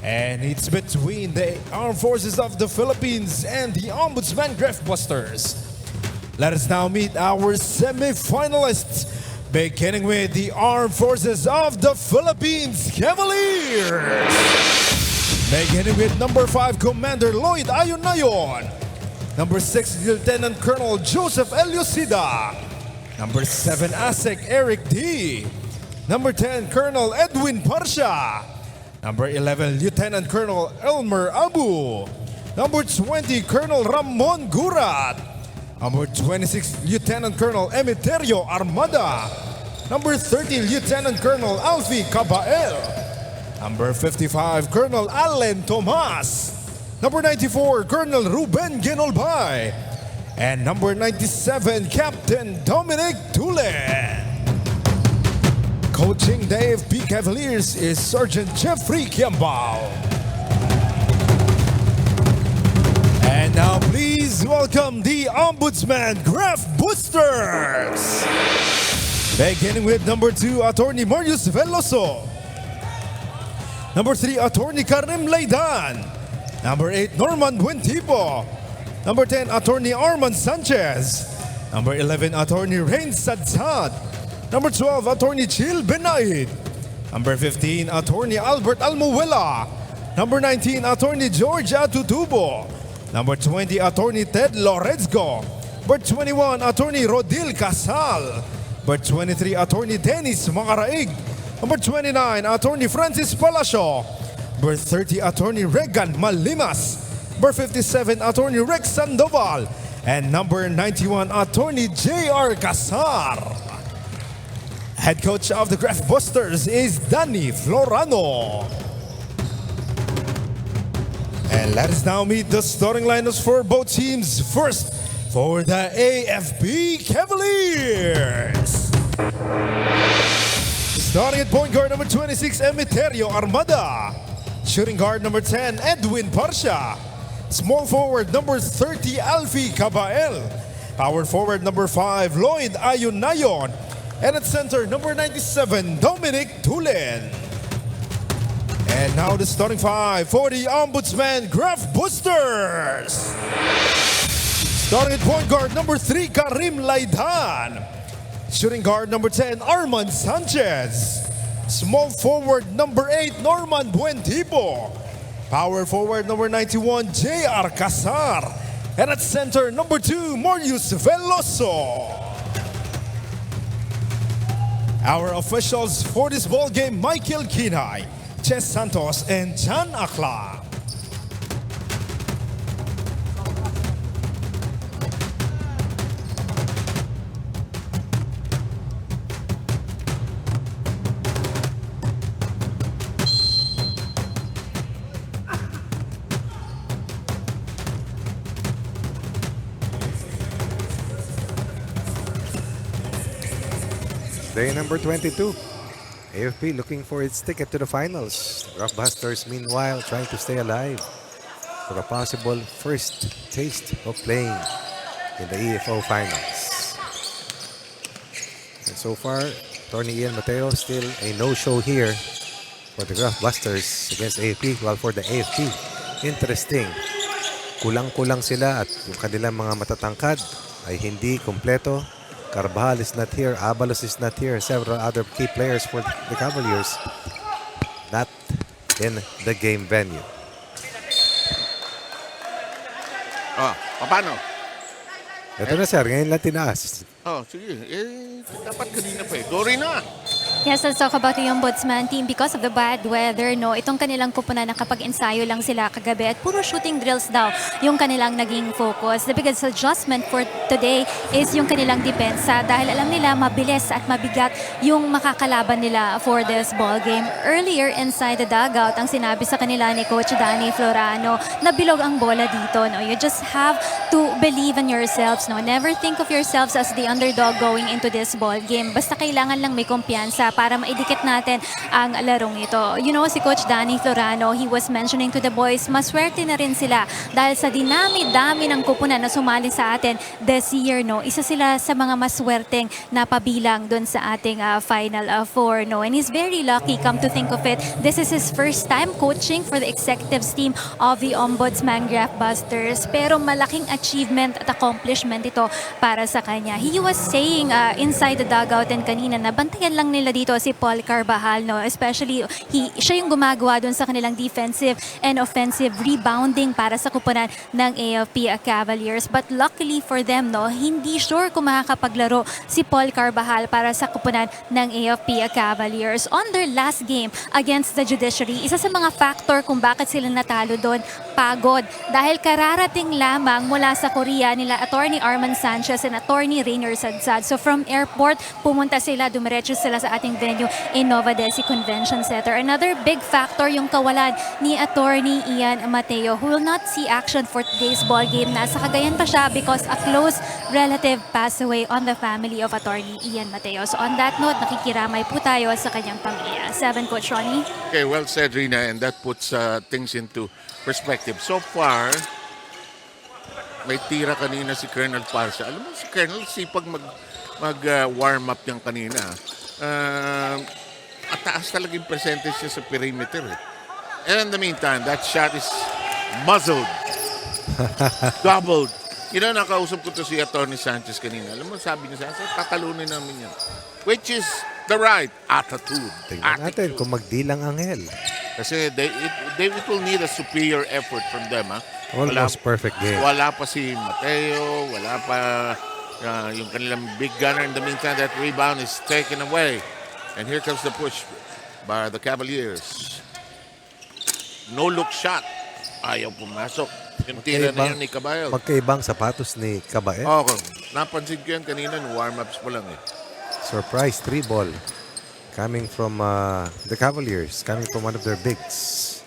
And it's between the Armed Forces of the Philippines and the Ombudsman Graftbusters. Let us now meet our semi-finalists, beginning with the Armed Forces of the Philippines Cavaliers. Beginning with number 5 Commander Lloyd Ayunayon, number 6 Lieutenant Colonel Joseph Eliosida, number 7 ASEC Eric D, number 10 Colonel Edwin Parsha, number 11 Lieutenant Colonel Elmer Abu, number 20 Colonel Ramon Gurat, number 26 Lieutenant Colonel Emiterio Armada, number 30 Lieutenant Colonel Alfie Cabael, number 55 Colonel Allen Tomas, number 94 Colonel Ruben Genolbay, and number 97 Captain Dominic Tulen. Coaching the AFP Cavaliers is Sergeant Jeffrey Kiambao. And now please welcome the Ombudsman Graftbusters. Beginning with number 2 Attorney Marius Veloso, number 3 Attorney Karim Laydan, number 8 Norman Buentipo, number 10 Attorney Arman Sanchez, number 11 Attorney Rain Sadsad, number 12 Attorney Chil Benaid, number 15 Attorney Albert Almuela, number 19 Attorney George Atutubo, number 20 Attorney Ted Lorenzgo, number 21 Attorney Rodil Casal, number 23 Attorney Dennis Mangaraig, number 29 Attorney Francis Palacio, number 30 Attorney Regan Malimas, number 57 Attorney Rex Sandoval, and number 91 Attorney J.R. Casar. Head coach of the Graftbusters is Danny Florano. And let us now meet the starting lineups for both teams. First, for the AFP Cavaliers. Starting at point guard number 26, Emiterio Armada. Shooting guard number 10, Edwin Parsha. Small forward number 30, Alfie Cabael. Power forward number 5, Lloyd Ayunayon. And at center, number 97, Dominic Tulen. And now the starting 5 for the Ombudsman Graftbusters. Starting at point guard number 3, Karim Laydan. Shooting guard number 10, Arman Sanchez. Small forward number 8, Norman Buentipo. Power forward number 91, J.R. Casar. And at center, number 2, Marius Veloso. Our officials for this ball game, Michael Kinay, Ches Santos, and Jan Akla. Day number 22. AFP looking for its ticket to the finals. Graftbusters, meanwhile, trying to stay alive for a possible first taste of playing in the EFO finals. And so far, Tony Ian Mateo still a no-show here for the Graftbusters against AFP. While for the AFP, interesting. Kulang-kulang sila at yung kanilang mga matatangkad ay hindi kompleto. Carbajal is not here, Abalos is not here, several other key players for the Cavaliers not in the game venue. Paano? Ito na sir, ngayon lang tinaas. Sige. Dapat kanina pa eh. Dory na. Yes, let's talk about the Ombudsman team because of the bad weather, no? Itong kanilang kupunan, nakapag-ensayo lang sila kagabi at puro shooting drills daw yung kanilang naging focus. The biggest adjustment for today is yung kanilang depensa dahil alam nila mabilis at mabigat yung makakalaban nila for this ball game. Earlier inside the dugout, ang sinabi sa kanila ni Coach Danny Florano na bilog ang bola dito, no? You just have to believe in yourselves, no? Never think of yourselves as the underdog going into this ball game. Basta kailangan lang may kumpiyansa para maidikit natin ang larong ito. You know, si Coach Danny Florano, he was mentioning to the boys, maswerte na rin sila dahil sa dinami-dami ng kupunan na sumali sa atin this year, no? Isa sila sa mga maswerteng napabilang doon sa ating Final Four, no? And he's very lucky, come to think of it. This is his first time coaching for the executives team of the Ombudsman Graftbusters. Pero malaking achievement at accomplishment ito para sa kanya. He was saying inside the dugout and kanina na bantayan lang nila dito si Paul Carbajal, no? Especially, siya yung gumagawa doon sa kanilang defensive and offensive rebounding para sa kupunan ng AFP Cavaliers. But luckily for them, no, hindi sure kung makakapaglaro si Paul Carbajal para sa kupunan ng AFP Cavaliers. On their last game against the Judiciary, isa sa mga factor kung bakit sila natalo doon, pagod. Dahil kararating lamang mula sa Korea nila Attorney Arman Sanchez and Attorney Rainer Sadsad. So from airport, pumunta sila, dumiretso sila sa ating venue in Nova Desi Convention Center. Another big factor yung kawalan ni Attorney Ian Mateo, who will not see action for today's ball game. Nasa Cagayan pa siya because a close relative passed away on the family of Attorney Ian Mateo. So on that note, nakikiramay po tayo sa kanyang pamilya. 7, Coach Ronnie. Okay, well said, Rina, and that puts things into perspective. So far, may tira kanina si Colonel Parsa. Alam mo, si Colonel, sipag mag-warm up yung kanina. At taas talaga yung percentage niya sa perimeter. And in the meantime, that shot is muzzled. Doubled. You know, nakausap ko to si Attorney Sanchez kanina. Alam mo, sabi niya sa akin, tatalunin namin yan. Which is the right attitude. Tingnan natin kung magdilang Angel. Kasi it will need a superior effort from them. Ha? Almost perfect game. Wala pa si Mateo, wala pa yung kanilang big gunner. In the meantime, that rebound is taken away. And here comes the push by the Cavaliers. No-look shot. Ayaw pumasok. Yung tira na yun ni Caballo. Magkaibang sapatos ni Caballo. Okay. Napansin ko yan kanina, warm-ups pa lang eh. Surprise 3 ball. Coming from the Cavaliers. Coming from one of their bigs.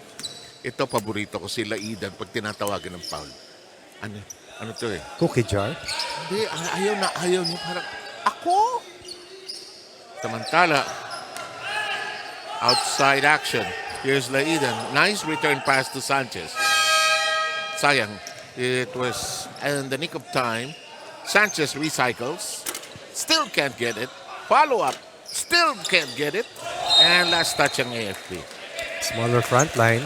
Ito, paborito ko sila Idan pag tinatawagan ng foul. Ano to eh? Cookie jar. Hindi, ayaw niya. Parang, ako? Samantala, outside action. Here's Laidan. Nice return pass to Sanchez. Sayang. It was in the nick of time. Sanchez recycles. Still can't get it. Follow up. Still can't get it. And last touch ang AFP. Smaller front line.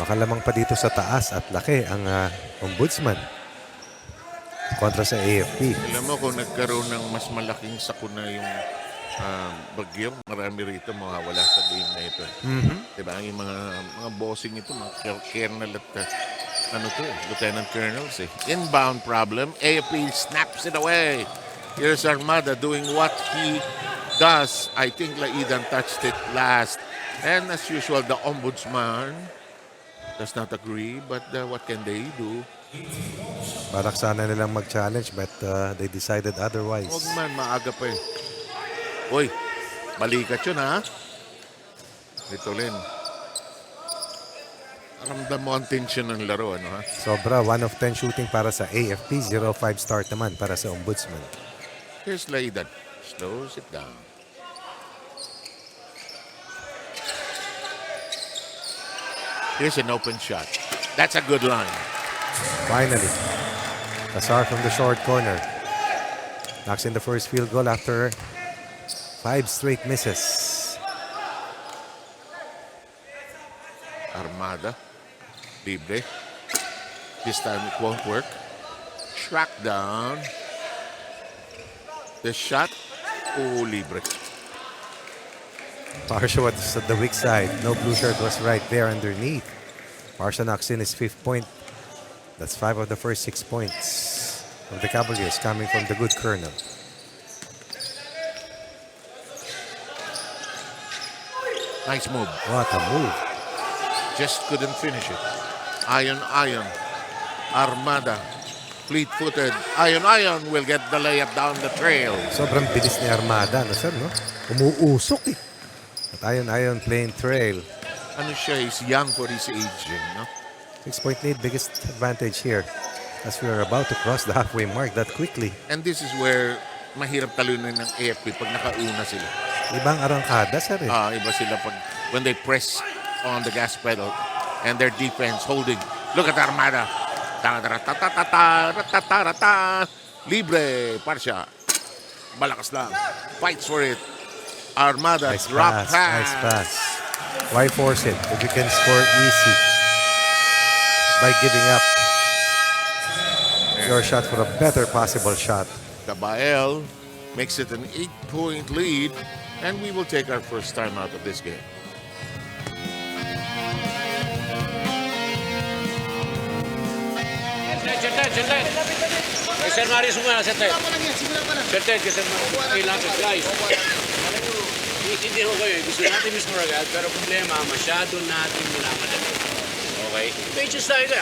Baka lamang pa dito sa taas at laki ang Ombudsman kontra sa AFP. Alam mo kung nagkaroon ng mas malaking sakuna yung bagyo, marami rito mawawala sa game na ito. Diba? Yung mga bossing ito, mga kernel at lieutenant colonels eh. Inbound problem. AFP snaps it away. Here's Armada doing what he does. I think Laidan touched it last. And as usual, the Ombudsman does not agree, but what can they do? Balak sana nilang mag-challenge but they decided otherwise. Huwag man, maaga pa eh. Uy, balikat yun ha. Ito Lin. Ramdam mo ang tension ng laro, ano ha? Sobra, 1 of 10 shooting para sa AFP, 0-5 start naman para sa Ombudsman. Here's Laidan. Slows it down. Here's an open shot. That's a good line. Finally, Casar from the short corner. Knocks in the first field goal after 5 straight misses. Armada. Libre. This time it won't work. Track down. The shot. Oh, libre. Parsha was at the weak side. No blue shirt was right there underneath. Parsha knocks in his 5th point. That's 5 of the first 6 points of the Cavaliers coming from the good Colonel. Nice move. What a move. Just couldn't finish it. Iron. Armada. Fleet-footed. Iron will get the layup down the trail. Sobrang bilis ni Armada, no sir, no? Umuusok eh. At Iron playing trail. Ano siya, he's young for his age, no? 6-point lead, biggest advantage here. As we are about to cross the halfway mark that quickly. And this is where mahirap talunin ng AFP pag nakauna sila. Ibang arangkada, sir. Iba sila pag when they press on the gas pedal and their defense holding. Look at Armada. Libre, Parsha. Malakas lang. Fights for it. Armada Nice drop pass. pass. Nice pass. Why force it if you can score easy by giving up your shot for a better possible shot? Cabael makes it an 8-point lead, and we will take our first time out of this game. Certain. Sir Marius muna, certain. Certain, Sir Marius. Kailangan, guys. Hindi ko kayo. Gusto natin mismo agad, pero problema, masyado natin minamadali. Okay? Pages tayo kayo.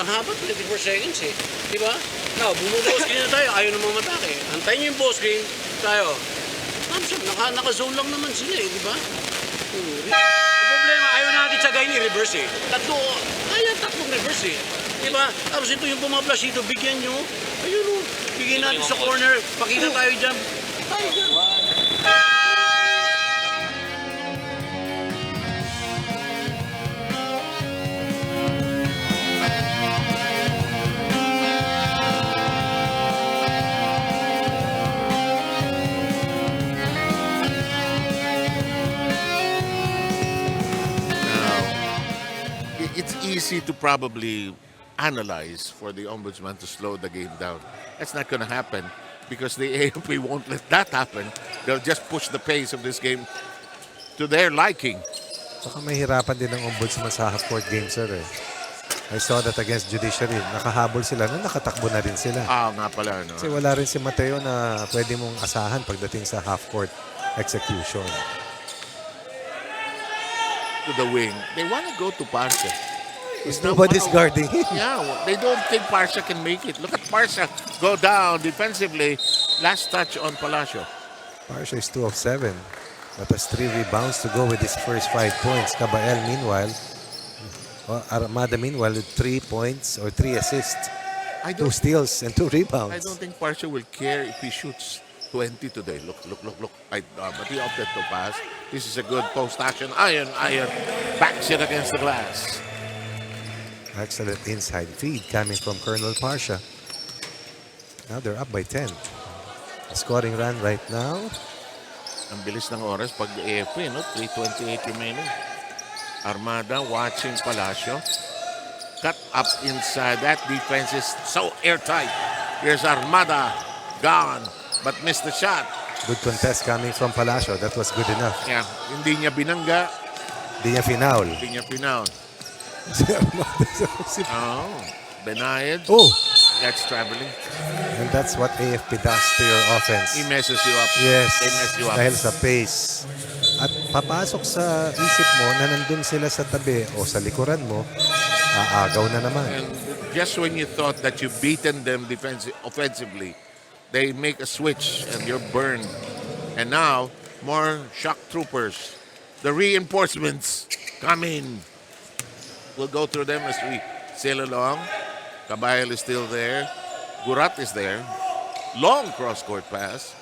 Ang haba, 24 seconds eh. Di ba? Now, bumubukas screen na tayo. Ayaw naman matake. Antayin nyo yung boss screen. Tayo. Naka-zone lang naman sila eh. Di ba? Ang problema, ayaw natin tsagayin i-reverse eh. Tatlong reverse eh. Diba? Tapos ito yung pumaplas dito, bigyan nyo. Ayun o, bigyan natin sa corner. Pakita tayo dyan. Tayo dyan. It's easy to probably analyze for the Ombudsman to slow the game down. That's not going to happen because the AFP won't let that happen. They'll just push the pace of this game to their liking. Saka mahirapan din ang Ombudsman sa half-court game, sir. I saw that against Judiciary. Nakahabol sila na nakatakbo na rin sila. Nga pala. No? Kasi wala rin si Mateo na pwede mong asahan pagdating sa half-court execution. To the wing. They want to go to Parsha. Nobody's guarding him. Yeah, they don't think Parsha can make it. Look at Parsha go down defensively. Last touch on Palacio. Parsha is 2 of 7. That has 3 rebounds to go with his first 5 points. Cabael, meanwhile, Armada, meanwhile, with 3 points or 3 assists. 2 steals and 2 rebounds. I don't think Parsha will care if he shoots 20 today. Look. But he opted to pass. This is a good post action. Iron. Backs it against the glass. Excellent inside feed coming from Colonel Parsha. Now they're up by 10. A scoring run right now. Ang bilis ng oras pag AFP, no? 3:28 remaining. Armada watching Palacio. Cut up inside. That defense is so airtight. Here's Armada. Gone. But missed the shot. Good contest coming from Palacio. That was good enough. Yeah. Hindi niya binangga. Hindi niya finaul. Hindi niya pinaw. Benayed. Oh! That's traveling. And that's what AFP does to your offense. He messes you up. Yes. They mess you up. Dahil sa pace. At papasok sa isip mo na nandun sila sa tabi o sa likuran mo, aagaw na naman. And just when you thought that you've beaten them offensively, they make a switch and you're burned. And now, more shock troopers. The reinforcements come in. We'll go through them as we sail along. Cabael is still there. Gurat is there. Long cross-court pass.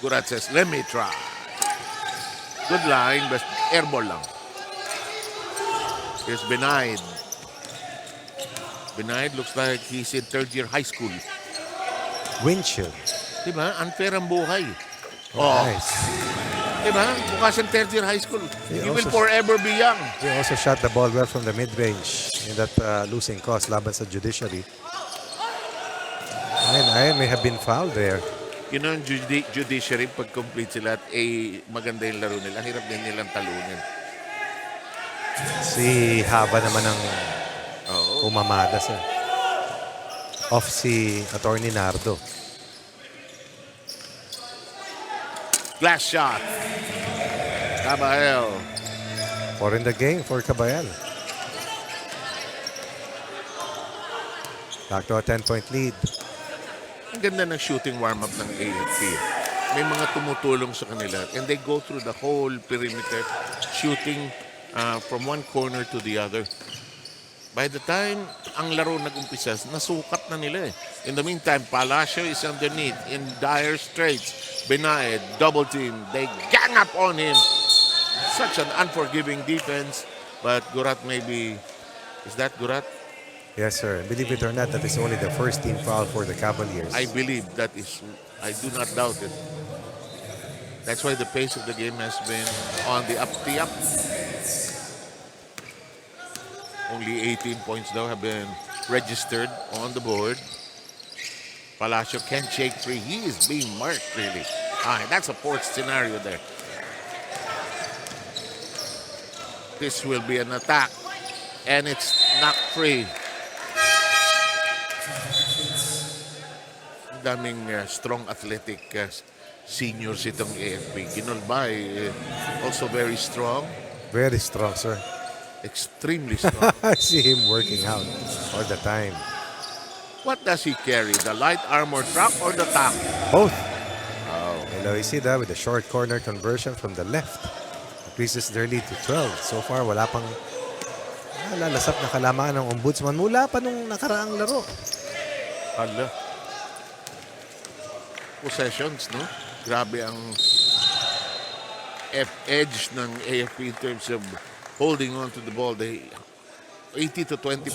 Gurat says, let me try. Good line, but airball lang. Here's Benayed. Benayed looks like he's in third-year high school. Windshield. Diba? Unfair ang buhay. Nice. Diba? Bukas ang third-year high school. He You will also- forever be young. He also shot the ball well from the mid-range in that losing cause laban sa Judiciary. I may have been fouled there. You know, judiciary, pag complete sila at maganda yung laro nila, hirap din nilang talunin. Si Haba naman ang Oo. umamada sa off si Attorney Nardo. Glass shot. Cabael. 4 in the game for Cabayal. Back to a 10-point lead. Ang ganda ng shooting warm-up ng AFP. May mga tumutulong sa kanila and they go through the whole perimeter shooting from one corner to the other. By the time ang laro nag-umpisa, nasukat na nila eh. In the meantime, Palacio is underneath in dire straits. Benaid, double team. They gang up on him. Such an unforgiving defense. But Gurat maybe... Is that Gurat? Yes, sir. Believe it or not, that is only the first team foul for the Cavaliers. I believe that is... I do not doubt it. That's why the pace of the game has been on the up. Only 18 points, though, have been registered on the board. Palacio can't shake free. He is being marked, really. That's a fourth scenario there. This will be an attack. And it's knocked free. Daming strong athletic seniors itong AFP. Ginolbay, also very strong. Very strong, sir. Extremely strong. I see him working out all the time. What does he carry? The light armor truck or the tank? Both. Oh. Eloisida with a short corner conversion from the left. Increases their lead to 12. So far, wala pang lalasap na kalamaan ng Ombudsman mula pa nung nakaraang laro. Hala. Possessions, no? Grabe ang edge ng AFP in terms of holding on to the ball. They 80 to 20%.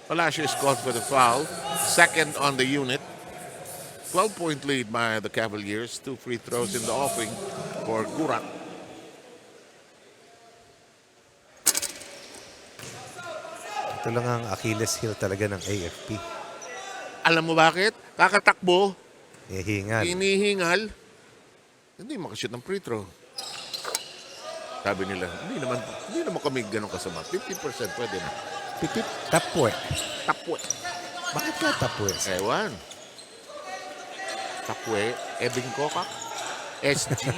Palacio is called for the foul. Second on the unit. 12-point lead by the Cavaliers. 2 free throws in the offing for Gurat. Ito lang ang Achilles heel talaga ng AFP. Alam mo bakit? Kakatakbo. Hihingal. Hinihingal. Hindi makashoot ng free throw. Sabi nila, hindi naman kami ganun kasama. 50% pwede na. Pipip. Tapwe. Tapwe. Bakit ka tapwe? Ewan. Tapwe. Ebing Kokak. SG.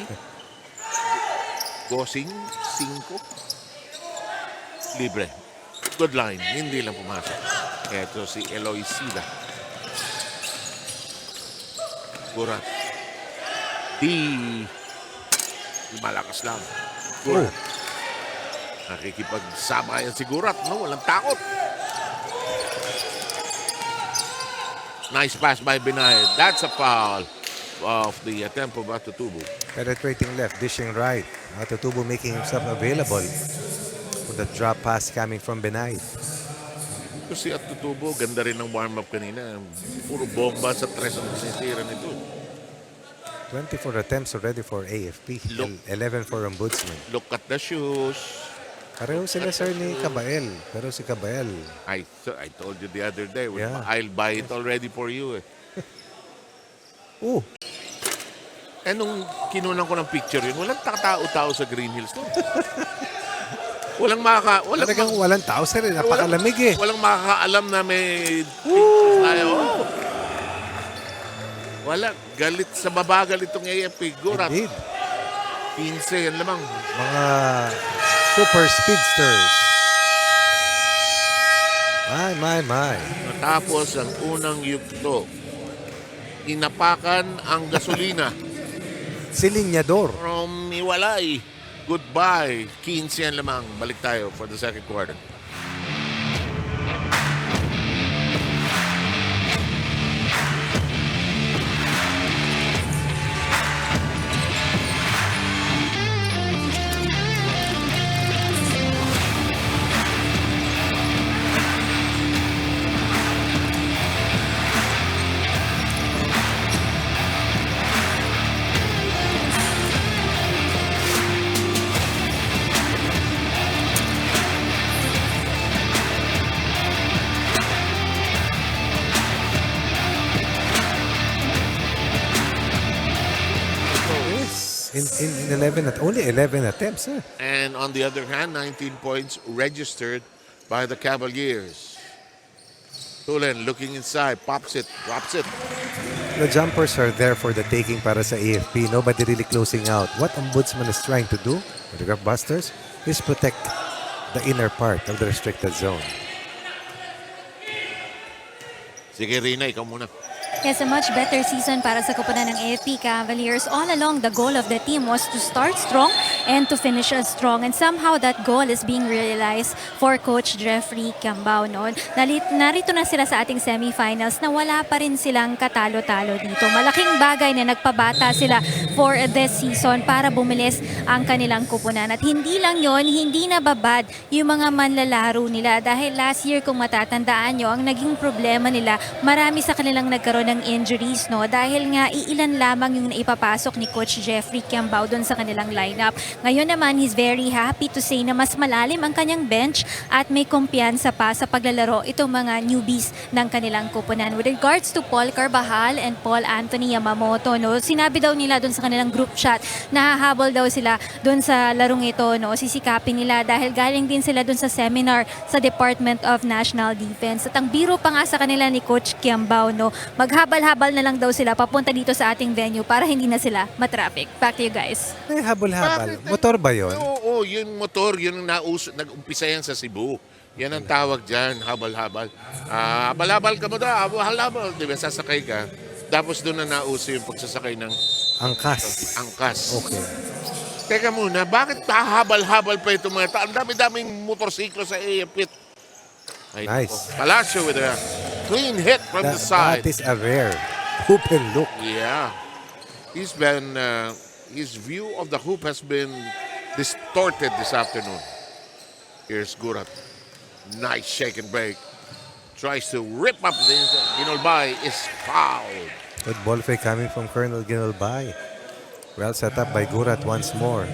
Gosing. 5. Libre. Good line. Hindi lang pumasok. Ito si Eloisida. Gurat. Malakas lang. Gurat. Nakikipagsabayan si Gurat, no? Walang takot. Nice pass by Benaid. That's a foul of the attempt of Atutubo. Penetrating left, dishing right. Atutubo making himself available with the drop pass coming from Benaid. Ito si Atutubo, ganda rin ng warm-up kanina. Puro bomba sa tres ang sinisira nito. 24 attempts already for AFP. Look. 11 for Ombudsman. Look at the shoes. Pareho sila, sir, ni Cabael. Pero si Cabael, I told you the other day, Yeah. I'll buy it already for you. Eh nung kinunan ko ng picture yun, walang tao-tao sa Green Hills doon. talagang walang tao, sir. Napakalamig eh. Walang makakaalam na may pictures tayo. Wala. Galit sa babagal itong AFP. Gurat. Indeed. 15 yan lamang. Mga super speedsters. My. Matapos ang unang yugto, inapakan ang gasolina. Silinyador. From Iwalay. Goodbye. 15 yan lamang. Balik tayo for the second quarter. In 11 only 11 attempts, sir. And on the other hand, 19 points registered by the Cavaliers. Tulen looking inside, pops it, drops it. The jumpers are there for the taking para sa AFP. Nobody really closing out. What Ombudsman is trying to do with the Graftbusters is protect the inner part of the restricted zone. Sige, Rina, ikaw muna. Yes, a much better season para sa koponan ng AFP Cavaliers. All along, the goal of the team was to start strong and to finish strong. And somehow, that goal is being realized for Coach Jeffrey Cambao. No? Narito na sila sa ating semifinals na wala pa rin silang katalo-talo dito. Malaking bagay na nagpabata sila for this season para bumilis ang kanilang koponan. At hindi lang yon, hindi nababad yung mga manlalaro nila. Dahil last year, kung matatandaan nyo, ang naging problema nila, marami sa kanilang nagkaroon ng injuries, no? Dahil nga iilan lamang yung naipapasok ni Coach Jeffrey Cambao doon sa kanilang lineup. Ngayon naman, he's very happy to say na mas malalim ang kanyang bench at may kumpiyansa pa sa paglalaro itong mga newbies ng kanilang koponan. With regards to Paul Carbajal and Paul Anthony Yamamoto, no? Sinabi daw nila doon sa kanilang group chat na hahabol daw sila doon sa larong ito, no? Sisikapin nila dahil galing din sila doon sa seminar sa Department of National Defense. At ang biro pa nga sa kanila ni Coach Cambao, no? Maghabal-habal na lang daw sila papunta dito sa ating venue para hindi na sila matraffic. Back to you guys. May habol-habal. Motor ba yun? Oo, yung motor, yun nag-umpisa yan sa Cebu. Yan ang tawag dyan, habal-habal. Habal-habal ka mo daw, habal-habal. Di ba, sasakay ka. Tapos doon na nauso yung pagsasakay ng Angkas. angkas. Okay. Teka muna, bakit habal-habal pa itong mga tao? Ang dami-daming motorsiklo sa AFP. Nice. Palacio with a clean hit from the side. That is a rare open look. Yeah. He's been, his view of the hoop has been distorted this afternoon. Here's Gurat. Nice shake and break. Tries to rip up the inside. Ginolbay is fouled. Good ball fake coming from Colonel Ginolbay. Well set up by Gurat once more.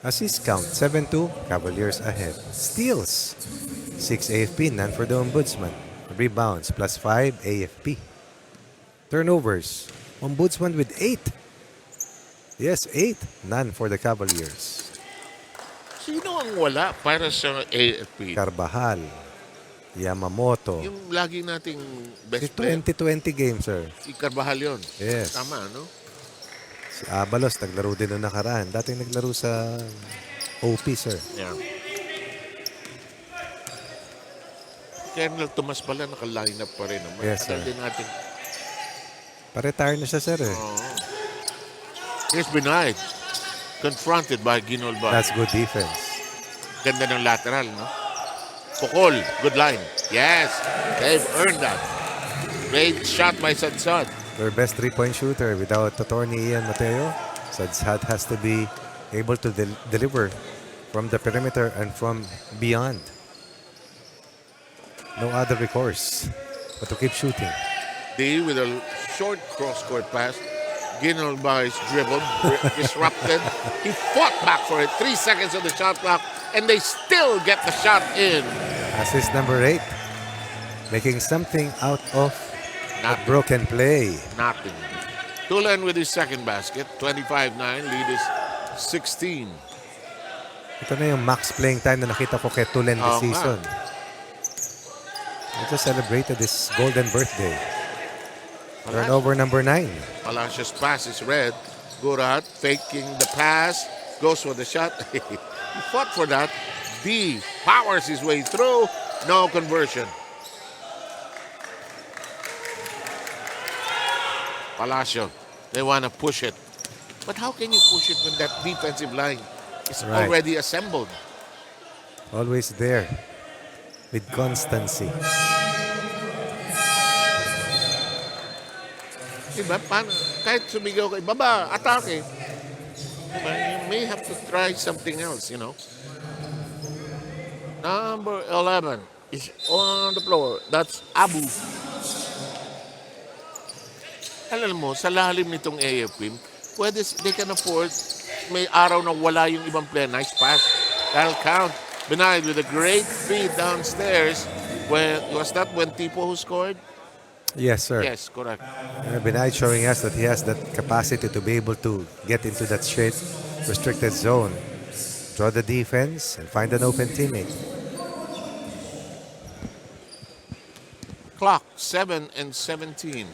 Assist count, 7-2, Cavaliers ahead. Steals, 6 AFP, none for the Ombudsman. Rebounds, +5 AFP. Turnovers, Ombudsman with 8. Yes, 8, none for the Cavaliers. Sino ang wala para sa AFP? Carbajal, Yamamoto. Yung lagi nating Si best player. 2020 game, sir. Si Carvajal yun. Yes. Tama, no? Si Abalos, naglaro din noong nakaraan. Dating naglaro sa OP, sir. Yeah. Colonel Tomas pala naka-line up pa rin. Yes, sir. Din natin. Pa-retire na siya, sir. Eh. Here's Benight. Confronted by Ginolbay. That's good defense. Ganda ng lateral, no? Pukol. Good line. Yes. They've earned that. Great shot by Sadsad. Their best three-point shooter without attorney Ian Mateo. Sadsad has to be able to deliver from the perimeter and from beyond. No other recourse but to keep shooting. D with a short cross-court pass. Ginolbay's dribble disrupted. He fought back for it. 3 seconds of the shot clock, and they still get the shot in. Assist number 8. Making something out of a broken play. Nothing. Tulan with his second basket. 25-9. Lead is 16. Ito na yung max playing time na nakita ko kay Tulen this season. He just celebrated his golden birthday. Turnover number 9. Palacios pass is red. Gurat faking the pass. Goes for the shot. He fought for that. D powers his way through. No conversion. Palacio, they want to push it. But how can you push it when that defensive line is already assembled? Always there with constancy. Diba? Kahit sumigaw kayo, baba, atake. Diba? You may have to try something else, you know. Number 11 is on the floor. That's Abu. Alam mo, sa lalim nitong AFP, they can afford, may araw na wala yung ibang player. Nice pass. That'll count. Benayed with a great feed downstairs. Was that when Tipo who scored? Yes, sir. Yes, correct. Benayed showing us that he has that capacity to be able to get into that straight restricted zone. Draw the defense and find an open teammate. Clock, 7 and 17.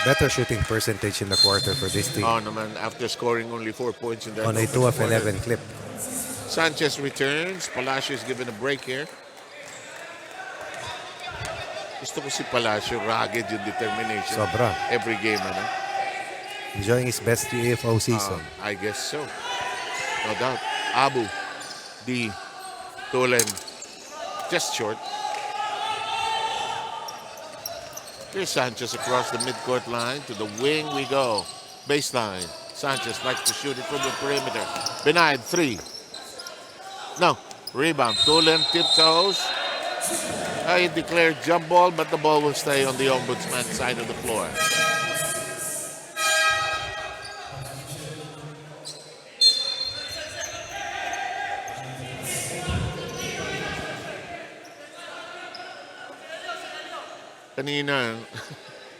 Better shooting percentage in the quarter for this team. Oh, naman, after scoring only 4 points in that. On a 2 of 11 clip. Sanchez returns. Palacio is given a break here. Gusto ko si Palacio, rugged yung determination. Sobra. Every game, ano? Enjoying his best EFO season. I guess so. No doubt. Abu, D, Tulen, just short. Here's Sanchez across the midcourt line. To the wing we go. Baseline. Sanchez likes to shoot it from the perimeter. Denied 3. No. Rebound. Tulen tiptoes. I declared jump ball, but the ball will stay on the Ombudsman side of the floor. Kanina,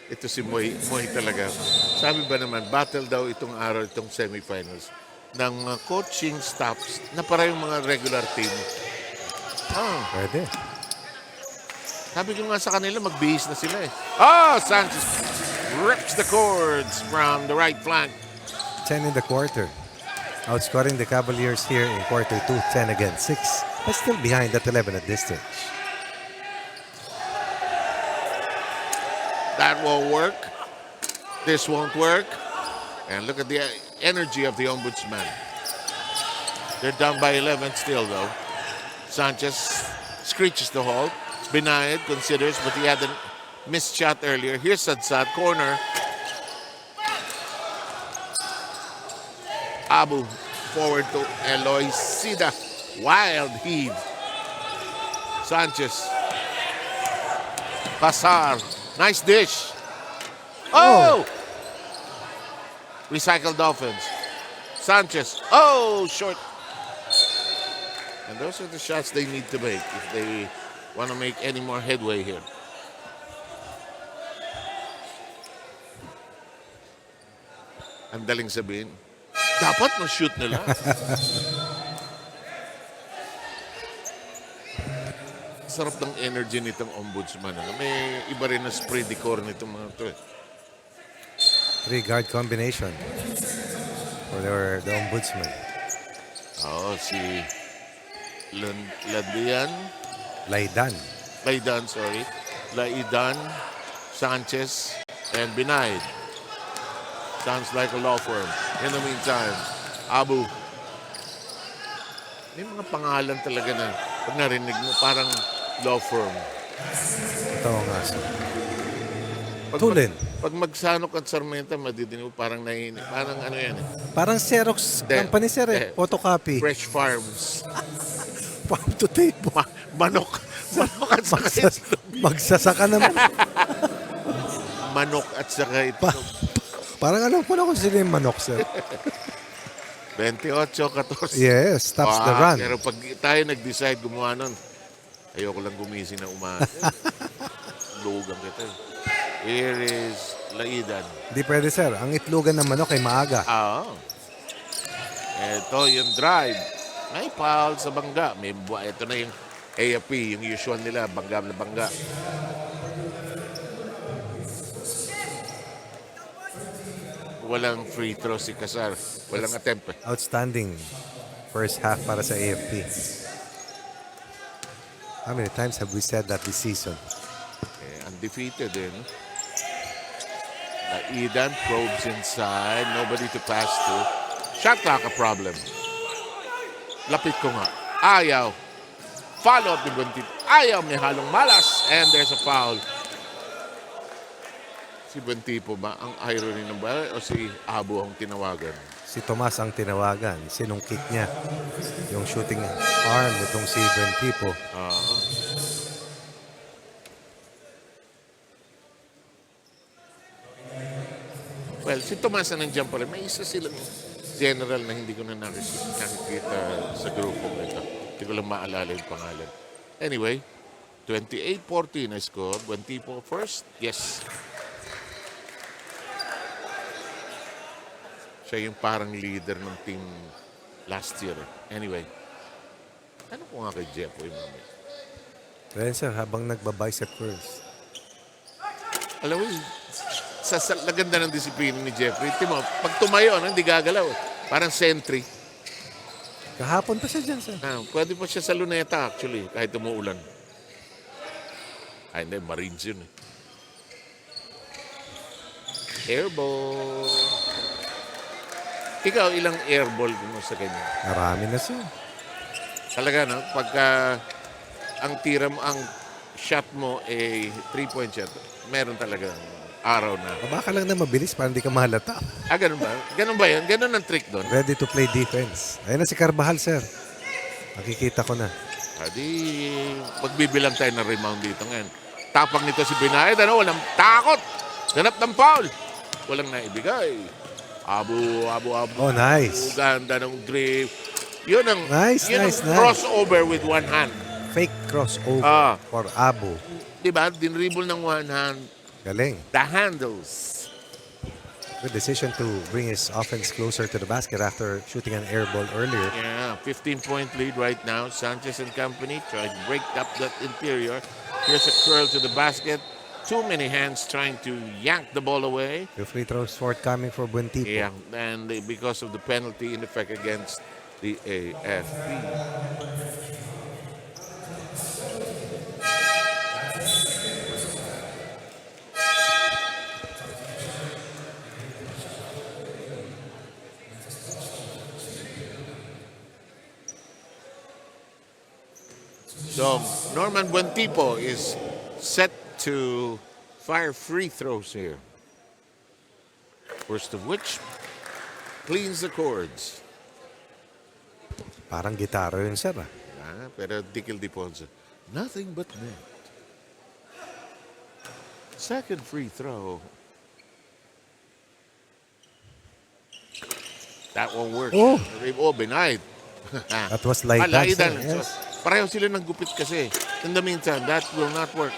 ito si Moy talaga. Sabi ba naman, battle daw itong araw, itong semifinals ng mga coaching staffs na para yung mga regular team. Pwede. Sabi ko nga sa kanila, magbihis na sila eh. Sanchez rips the cords from the right flank. 10 in the quarter. Outscoring the Cavaliers here in quarter 2, 10 against 6. But still behind at 11 at this stage. That won't work. This won't work. And look at the energy of the Ombudsman. They're down by 11 still, though. Sanchez screeches the halt. Benayed considers, but he had a missed shot earlier. Here's Sadsad, corner. Abu forward to Eloy Sida. Wild heave. Sanchez. Casar. Nice dish. Recycled offense. Sanchez. Short. And those are the shots they need to make if they want to make any more headway here. Ang daling sabihin, dapat ma-shoot nila. Sarap ng energy nitong Ombudsman. May iba rin na spray decor nitong mga ito. 3-guard combination for the Ombudsman. Si Laidan, Sanchez, and Benayed. Sounds like a law firm. In the meantime, Abu. May mga pangalan talaga na pag narinig mo, parang law firm. Ito nga. Tulen. Pag magsanok at Sarmenta, madidinig mo parang nahihinig. Parang ano yan eh. Parang Xerox company, sir eh. Photocopy. Fresh Farms. Farm to table. Manok at saka itlog. Magsasaka naman. Manok at saka itlog. Parang alam ko na kung sino yung manok, sir. 28-14. Yes, stops the run. Pero pag tayo nag-decide gumawa nun, ayoko lang gumising na umaga. Lugang kita. Here is Laidan. Hindi pwede, sir. Ang itlogan ng manok ay maaga. Ito yung drive. May foul sa bangga. Ito na yung AFP, yung usual nila, bangga na bangga. Walang free throw si Casar. Walang attempt. Outstanding first half para sa AFP. How many times have we said that this season? Undefeated din. Laidan probes inside. Nobody to pass to. Shot clock a problem. Lapit ko nga. Ayaw. Follow up ni Buntip. Ayaw, may halong malas. And there's a foul. Si Buntipo ba ang irony ng ba? O si Abu ang tinawagan? Si Tomas ang tinawagan. Sinungkit niya yung shooting arm nitong si Buntipo. Well, si Tomas na nandiyan pa rin. May isa silang general na hindi ko na nakikita sa grupo nito. Hindi ko lang maalala yung pangalan. Anyway, 28-14 na score. Buntipo first. Yes. Siya yung parang leader ng team last year. Anyway, ano ko nga kay Jeffoy mami? Well, sir, habang nagbabicep curls. Alam mo, sa laganda ng disiplina ni Jeffrey, Timo, pag tumayo, hindi gagalaw. Parang sentry. Kahapon pa siya dyan, sir. Pwede pa siya sa Luneta actually, kahit umuulan. Ay, hindi, Marines yun eh. Airball. Ikaw, ilang airball mo sa kanya? Marami na siya. Talaga, no? Pagka ang tira mo, ang shot mo ay 3-point shot, meron talaga araw na. Baka lang na mabilis para hindi ka mahalata. Ganun ba? Ganun ba yan? Ganun ang trick doon? Ready to play defense. Ayun na si Carvajal, sir. Nakikita ko na. Adi, magbibilang tayo ng rebound dito ngayon. Tapang nito si Binayad, walang takot. Ganap ng foul. Walang naibigay. Abu. Oh, nice. Ganda ng drift. Yun ang, Nice. crossover with one hand. Fake crossover for Abu. Diba? Dinribble ng one hand. Galing. The handles. Good decision to bring his offense closer to the basket after shooting an air ball earlier. Yeah, 15-point lead right now. Sanchez and company trying to break up that interior. Here's a curl to the basket. Too many hands trying to yank the ball away. The free throws forthcoming for Buentipo. Yeah, and because of the penalty in effect against the AFP. So, Norman Buentipo is set to fire free throws here. First of which cleans the cords. Parang gitara yun, sir. Pero Dikil Diponza, nothing but net. Second free throw. That one works. Oh. Benayad. That was like that, sir. Laidan. Yes. So, pareho sila ng gupit kasi. In the meantime, that will not work.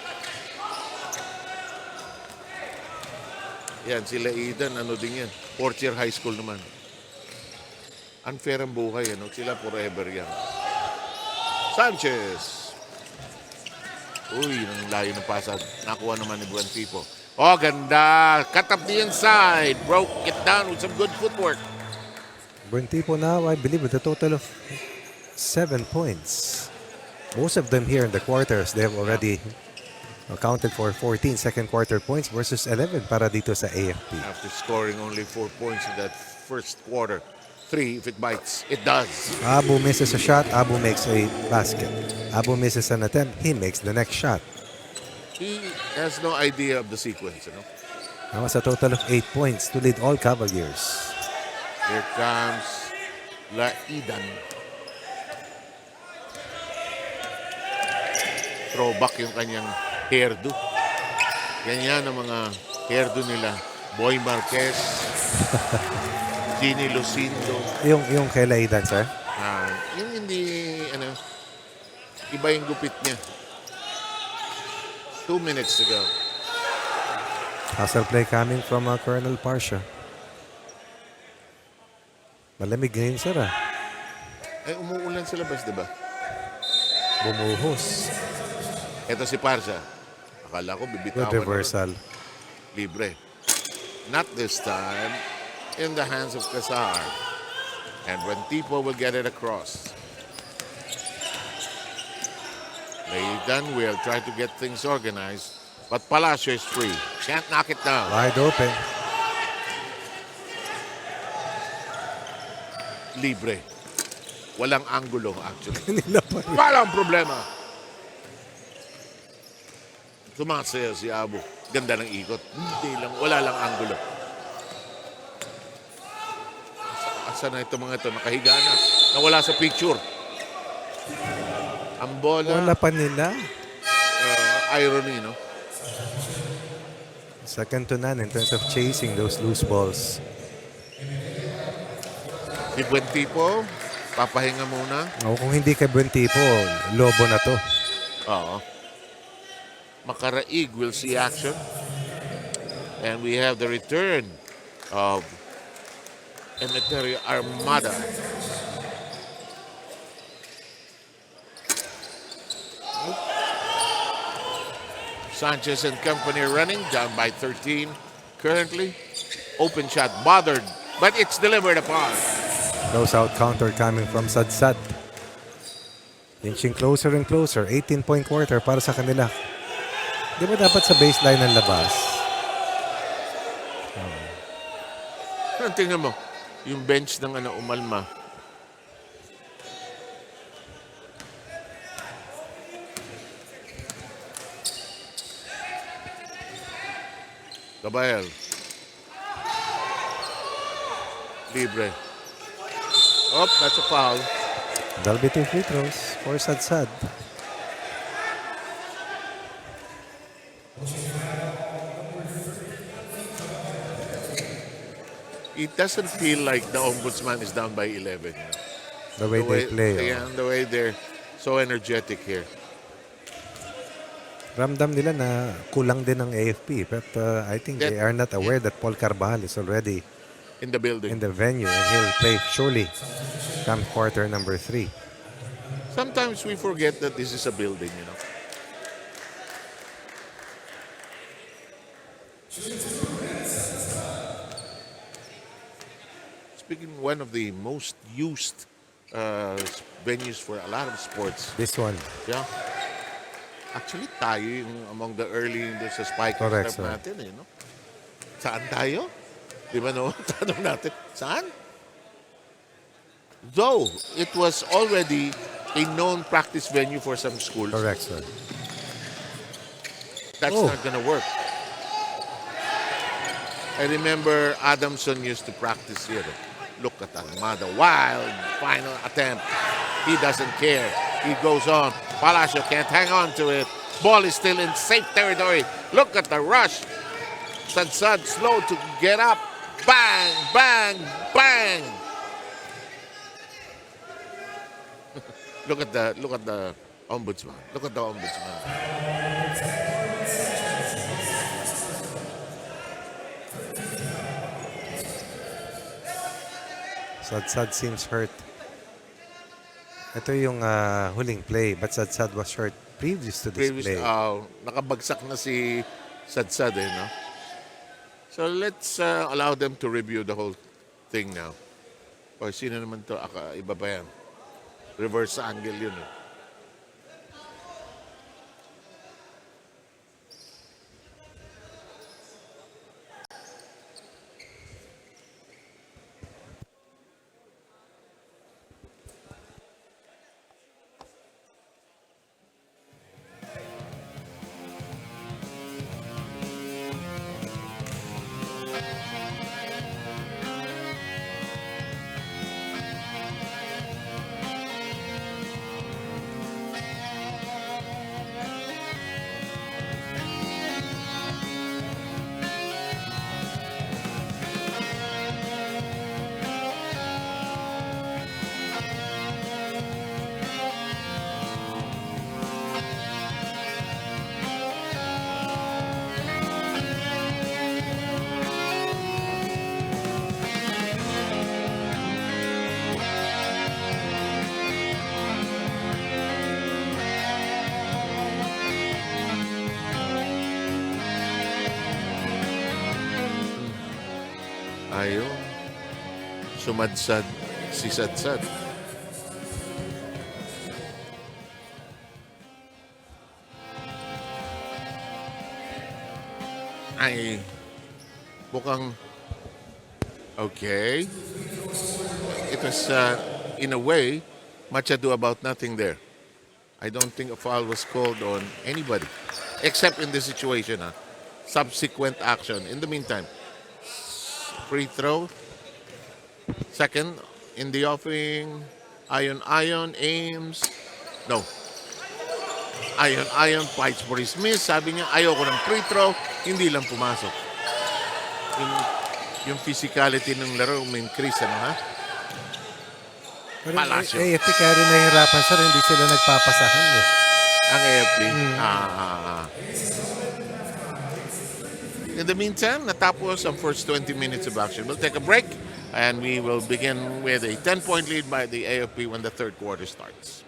Yan, sila Idan, din yan. Fourth year high school naman. Unfair ang buhay, Sila forever yan. Sanchez. Uy, ang layo ng pasad. Nakuha naman ni Buentipo. Oh, ganda. Cut up the inside. Broke it down with some good footwork. Buentipo now, I believe, with a total of 7 points. Most of them here in the quarters. They have already accounted for 14 second quarter points versus 11 para dito sa AFP. After scoring only 4 points in that first quarter. 3 if it bites. It does. Abu misses a shot, Abu makes a basket. Abu misses an attempt, he makes the next shot. He has no idea of the sequence, That was a total of 8 points to lead all Cavaliers. Here comes Laidan. Throwback yung kanyang hairdo. Ganyan ang mga hairdo nila. Boy Marquez, Gini Lucindo. Yung kay Laidan, sir? Yung hindi, iba yung gupit niya. 2 minutes to go. Hustle play coming from Colonel Parsha. Malamig ngayon, sir. Umuulan sa labas, di ba? Bumuhos. Ito si Parsa. Akala ko bibitawan. Good reversal. Libre. Not this time. In the hands of Casar. And Buentipo will get it across. Laidan will try to get things organized. But Palacio is free. Can't knock it down. Wide open. Libre. Walang angulo actually. Nila pa rin. Walang problema. Tumasaya si Abu. Ganda ng ikot. Hindi lang, wala lang angulo. Asa na ito mga ito? Nakahiga na. Nawala sa picture. Ang bola. Wala pa nila. Irony, no? Second to none in terms of chasing those loose balls. Si Buentipo, papahinga muna. Kung hindi kay Buentipo, lobo na to. Oo. Makaraig will see action. And we have the return of Emeterio Armada. Sanchez and company running down by 13 currently. Open shot bothered, but it's delivered upon. Close-out counter coming from Sadsad. Inching closer and closer. 18-point quarter para sa kanila. Di ba dapat sa baseline ang labas? Tingnan mo, yung bench ng umalma. Gabayel. Libre. Oh, that's a foul. That'll be 2 free throws for Sadsad. It doesn't feel like the Ombudsman is down by 11. The way they play. Yeah, the way they're so energetic here. Ramdam nila na kulang din ang AFP. But I think they are not aware that Paul Carbajal is already in the building. In the venue. And he'll play surely come quarter number 3. Sometimes we forget that this is a building, Speaking one of the most used venues for a lot of sports. This one. Yeah. Actually, tayo yung among the early sa spike Correct, sir. natin, Saan tayo? Di ba, no? Tanong natin, saan? Though, it was already a known practice venue for some schools. Correct, sir. That's not gonna work. I remember Adamson used to practice here. Look at Armada. Wild final attempt. He doesn't care. He goes on. Palacio can't hang on to it. Ball is still in safe territory. Look at the rush. Sadsad slow to get up. Bang, bang, bang. Look at the Ombudsman. Look at the Ombudsman. Sadsad seems hurt. Ito yung huling play, but Sadsad was hurt previous to this play. Nakabagsak na si Sadsad, no? So let's allow them to review the whole thing now. O, sino naman to? Iba ba yan? Reverse angle yun. Ayun. Sumadsad si Sadsad. Ay, mukhang okay. It was, in a way, much ado about nothing there. I don't think a foul was called on anybody, except in this situation. Subsequent action. In the meantime, free throw. Second in the offering. Ion Ames. No. Ion fights for his miss. Sabi niya, ayoko ng free throw. Hindi lang pumasok. Yung physicality ng laro may-increase, Pero Palacio. AFP kaya rin nahihirapan, sir. Hindi sila nagpapasahan eh. Ang AFP. In the meantime, natapos ang first 20 minutes of action. We'll take a break and we will begin with a 10-point lead by the AFP when the third quarter starts.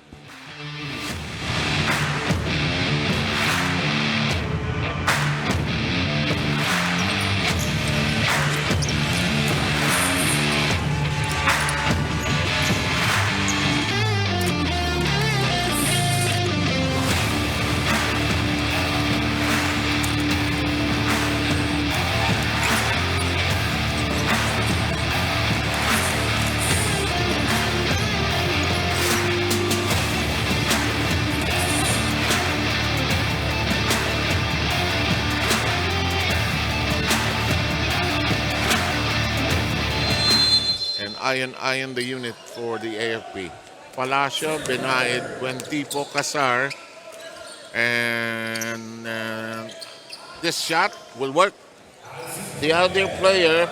Iron the unit for the AFP. Palacio, Benaid, Buentipo, Casar. And this shot will work. The other player,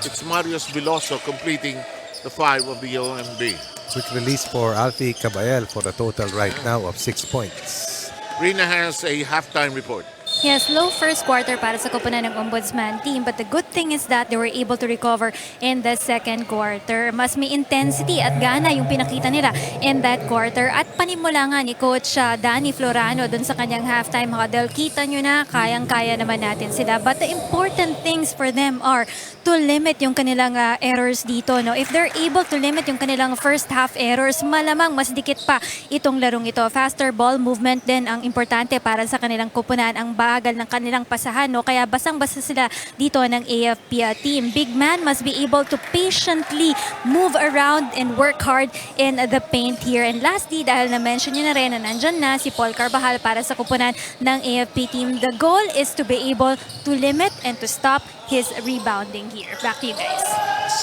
it's Marius Veloso completing the 5 of the OMB. Quick release for Alfie Caballel for a total right now of 6 points. Rina has a halftime report. Yes, low first quarter para sa koponan ng Ombudsman team. But the good thing is that they were able to recover in the second quarter. Mas may intensity at gana yung pinakita nila in that quarter. At panimula nga ni Coach Danny Florano dun sa kanyang halftime huddle. Kita nyo na, kayang-kaya naman natin sila. But the important things for them are to limit yung kanilang errors dito. No? If they're able to limit yung kanilang first half errors, malamang mas dikit pa itong larong ito. Faster ball movement din ang importante para sa kanilang koponan. Ang bagal ng kanilang pasahan, no? Kaya basang-basa sila dito ng AFP team. Big man must be able to patiently move around and work hard in the paint here. And lastly, dahil na-mention nyo na rin na nandyan na si Paul Carvajal para sa koponan ng AFP team, the goal is to be able to limit and to stop his rebounding here. Back to you guys.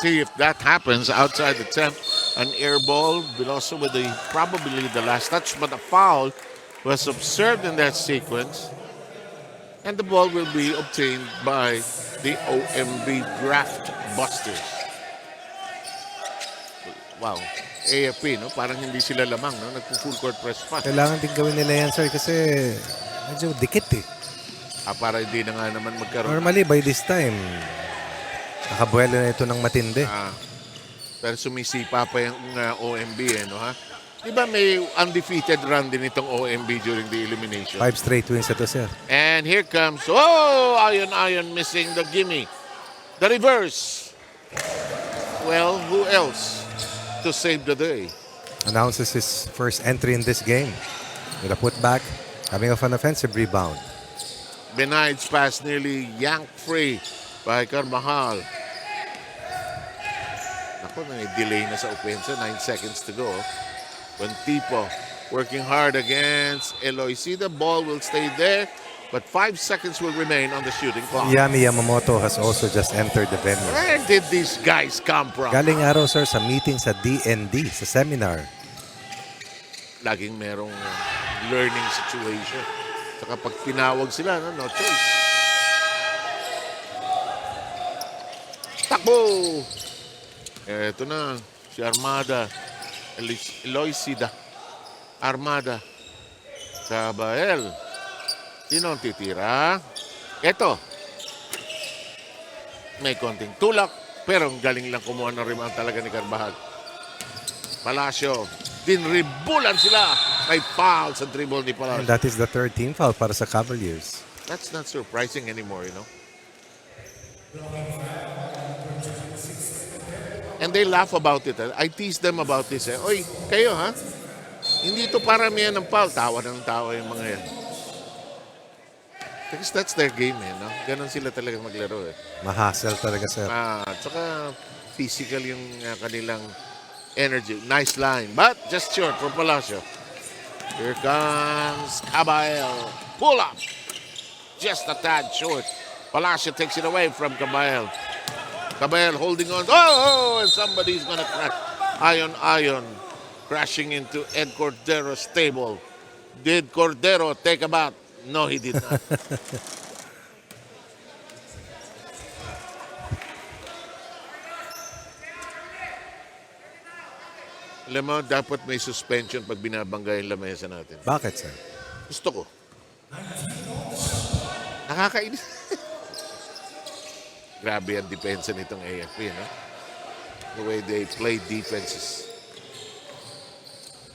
See if that happens outside the 10. An air ball, Veloso with probably the last touch, but a foul was observed in that sequence. And the ball will be obtained by the OMB Graftbusters. Wow. AFP, no? Parang hindi sila lamang, no? Nagpo-full court press pa. Kailangan din gawin nila yan, sir, kasi medyo dikit eh. Para hindi na nga naman magkaroon. Normally, by this time, nakabuelo na ito ng matindi. Pero sumisipa pa yung OMB, no, ha? Diba may undefeated run din itong OMB during the elimination? 5 straight wins ito, sir. And here comes, Iron missing the gimme. The reverse. Well, who else to save the day? Announces his first entry in this game with a putback, coming off an offensive rebound. Benaid's pass nearly yanked free by Carvajal. Naku, may delay na sa offense. 9 seconds to go. Buentipo working hard against Eloise. The ball will stay there, but 5 seconds will remain on the shooting clock. Yami Yamamoto has also just entered the venue. Where did these guys come from? Galing araw, sir, sa meeting sa DND, sa seminar. Laging merong learning situation. Saka pag tinawag sila, no choice. Takbo! Eto na, si Armada. Eloisida. Armada. Cabael. Sino ang titira? Eto. May konting tulak, pero ang galing lang kumuha ng rebound talaga ni Carvajal. Palacio. Dinribulan sila. May foul sa dribble ni Palacio. And that is the third team foul para sa Cavaliers. That's not surprising anymore, you know. And they laugh about it. I tease them about this. Oy, kayo ha? Hindi ito paramihan ng foul. Tawa ng tawa yung mga yan. Because that's their game, no? Ganon sila talaga maglaro, eh. Mahasel talaga, sir. At saka physical yung kanilang energy. Nice line. But just short for Palacio. Here comes Caballel. Pull up. Just a tad short. Palacio takes it away from Caballel. Caballel holding on. Oh, and somebody's gonna crash. Iron crashing into Ed Cordero's table. Did Cordero take a bath? No, he did not. Alam mo, dapat may suspension pag binabangga yung lamesa natin. Bakit, sir? Gusto ko. Nakakainis. Grabe ang depensa nitong AFP, no? The way they play defense is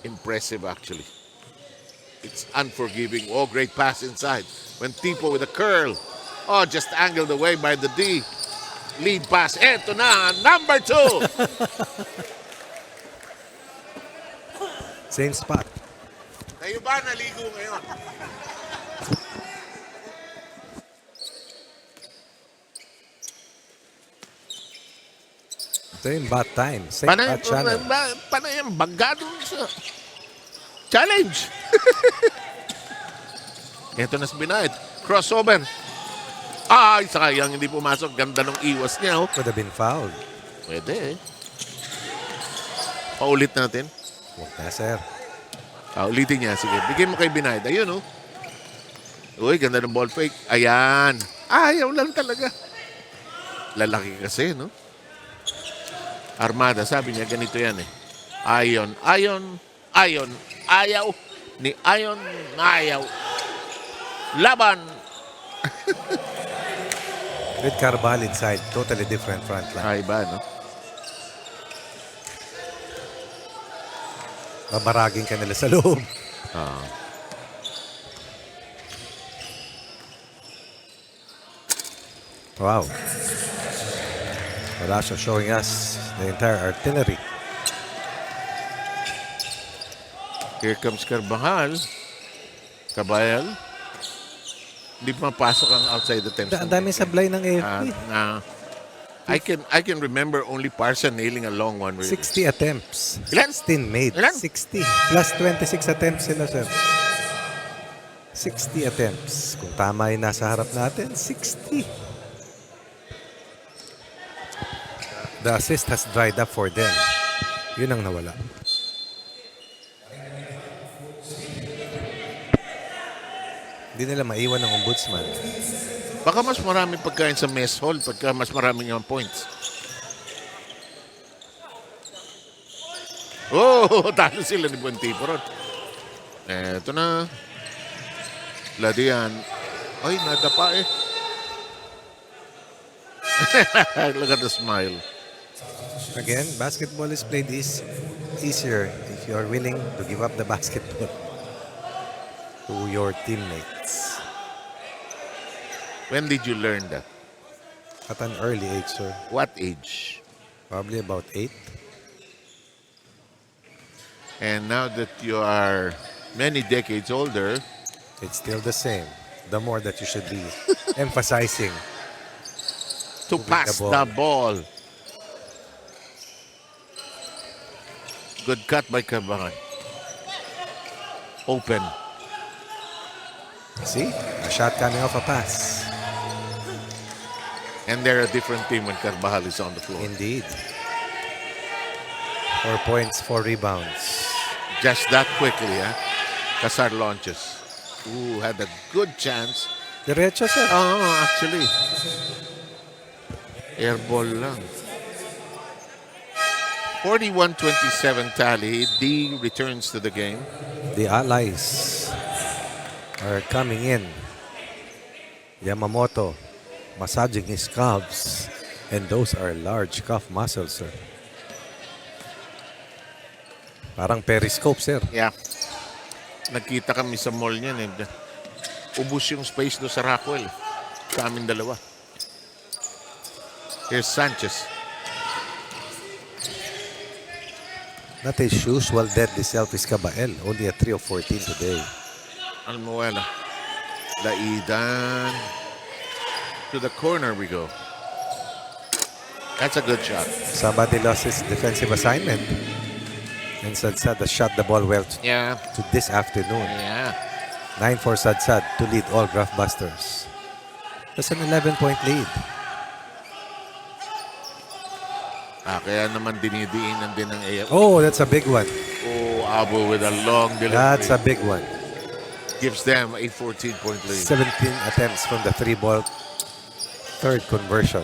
impressive, actually. It's unforgiving. Oh, great pass inside. Buentipo with a curl. Oh, just angled away by the D. Lead pass. Eto na, number 2. Same spot. Kayo ba naligo ngayon? Same bat time. Same bat channel. Panay ang bagado sa challenge. Ito na si Benaid. Crossover. Ay, sayang hindi pumasok. Ganda ng iwas niya. Oh. Could have been fouled. Pwede eh. Paulit natin. Huwag na, sir. Ulitin niya. Sige, bigyan mo kay Binaid. Ayun, oh. Uy, ganda ng ball fake. Ayan. Ayaw lang talaga. Lalaki kasi, no? Armada, sabi niya, ganito yan eh. Ayon, ayaw. Ni Ayon, ayaw. Laban. With Carbal inside, totally different front line. Iba, no? Babaragin ka nila sa loob. Wow. Horacio showing us the entire artillery. Here comes Carvajal. Cabal. Hindi mapasok ang outside attempts. Ang daming sablay ng AFP. I can remember only Parsa nailing a long one. Really. 60 attempts. Ilan? 16 made. Ilan? 60. Plus 26 attempts sila, sir. 60 attempts. Kung tama yung nasa harap natin, 60. The assist has dried up for them. Yun ang nawala. Hindi nila maiwan ng ombudsman. Baka mas marami pagkain sa mess hall pagka mas maraming yung points. Oh, talo sila ni Buentiporot. Eto na. Ladian. Ay, nadapa eh. Look at the smile. Again, basketball is played easier if you are willing to give up the basketball to your teammates. When did you learn that? At an early age, sir. What age? Probably about 8. And now that you are many decades older, It's still the same. The more that you should be emphasizing. to pass the ball. Good cut by Carvajal. Open. See? A shot coming off a pass. And they're a different team when Carvajal is on the floor. Indeed. 4 points, 4 rebounds. Just that quickly, huh? Casar launches. Ooh, had a good chance. Diretso, sir. Actually. Air ball lang. 41-27 tally. D returns to the game. The allies are coming in. Yamamoto massaging his calves. And those are large calf muscles, sir. Parang periscope, sir. Yeah. Nagkita kami sa mall niyan. Ubus yung space do sa Rockwell. Sa amin dalawa. Here's Sanchez. Not his usual deadly self is Cabael. Only a 3 of 14 today. Almuela. Laidan. To the corner we go. That's a good shot. Somebody lost his defensive assignment. And Sadsad has shot the ball well Yeah. to this afternoon. Yeah. 9 for Sadsad to lead all Graftbusters. That's an 11-point lead. Kaya naman dinidiinan din ng AFP. Oh, that's a big one. Oh, Abu with a long delivery. That's a big one. Gives them a 14-point lead. 17 attempts from the 3-ball. Third conversion.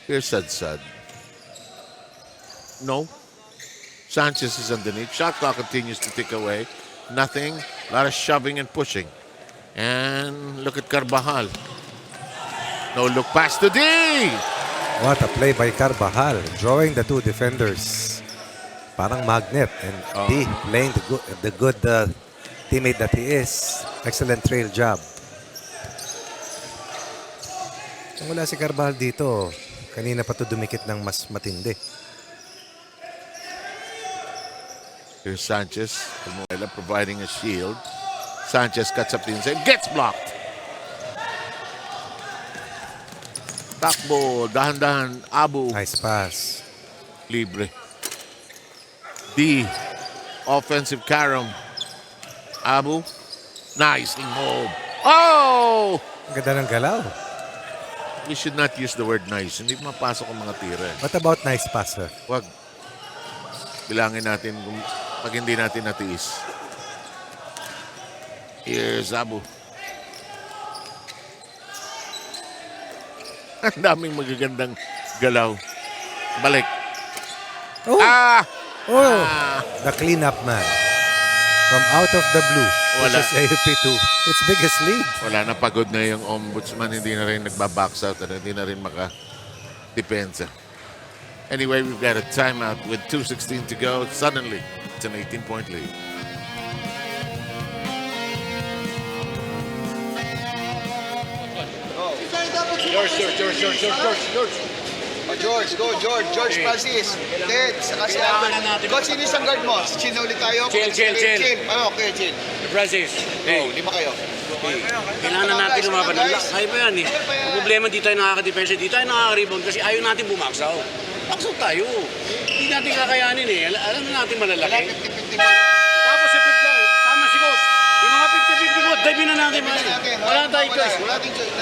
Here's Sadsad. No. Sanchez is underneath. Shot clock continues to tick away. Nothing. A lot of shoving and pushing. And look at Carvajal. No look pass to D. What a play by Carvajal. Drawing the two defenders. Parang magnet. And D playing the good teammate that he is. Excellent trail job. Kung wala si Carvajal dito, kanina pa to dumikit ng mas matindi. Here's Sanchez. Almuela providing a shield. Sanchez cuts up the inside. Gets blocked. Takbo. Dahan-dahan. Abu. Nice pass. Libre. D. Offensive carom. Abu. Nicely move. Oh! Ang ganda ng galaw. we should not use the word nice. Hindi mapasok ang mga tira. What about nice pass, sir? Wag. Bilangin natin kung pag hindi natin natiis. Here's Abu. Ang daming magagandang galaw. Balik. Oh! Ah! Oh! The cleanup man. From out of the blue. Wala. Which is AFP2. Its biggest lead. Wala na, pagod na yung Ombudsman. Hindi na rin nagbabox out. Hindi na rin maka-depensa. Anyway, we've got a timeout with 2:16 to go. Suddenly, it's an 18-point lead. George. Oh, George, go, George. George Francis. Ted, saka si Kailangan natin Albert. Coach, sino isang guard mo? Si Chin na ulit tayo. Chill. Okay, Chin. Francis, Go, 5 kayo. kailangan na natin lumaban. Kaya pa yan eh. Ang problema, di tayo nakaka-defense, di tayo nakaka-rebound kasi ayaw natin bumaksaw. Baksaw tayo. Hindi natin kakayanin eh. Alam na natin malalaki. Tapos si Pipla, tama si Coach. Yung mga 50-50 mo, dive na natin. Wala tayong choice.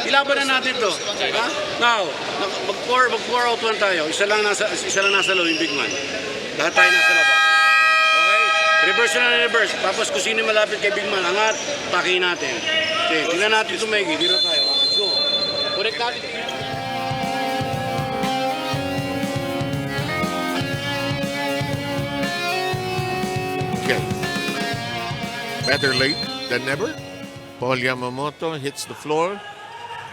Ilaban na natin to. Ha? Now, mag-pour out one tayo. Isa lang nasa loob yung big man. Lahat tayo nasa labas. Okay? Reverse na reverse. Tapos kung sino malapit kay big man, angat, pakihin natin. Okay, tingnan natin tumegi. Dito tayo. Let's go. Correct natin. Okay. Better late than never. Paul Yamamoto hits the floor.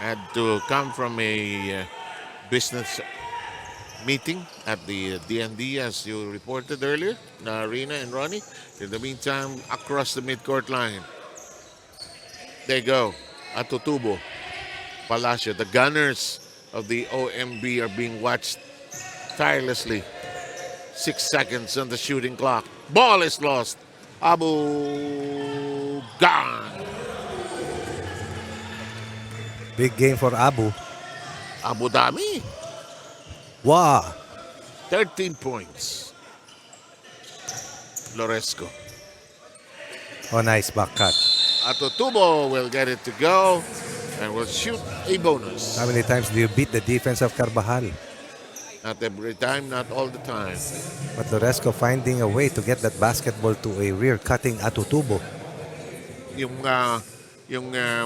Had to come from a business meeting at the DND, as you reported earlier, Arena and Ronnie. In the meantime, across the midcourt line, they go. Atutubo, Palacio. The gunners of the OMB are being watched tirelessly. 6 seconds on the shooting clock. Ball is lost. Abu gone. Big game for Abu. Abu Dhabi, Wow. 13 points. Loresco. Oh, nice back cut. Atutubo will get it to go and will shoot a bonus. How many times do you beat the defense of Carvajal? Not every time, not all the time. But Loresco finding a way to get that basketball to a rear-cutting Atutubo. Yung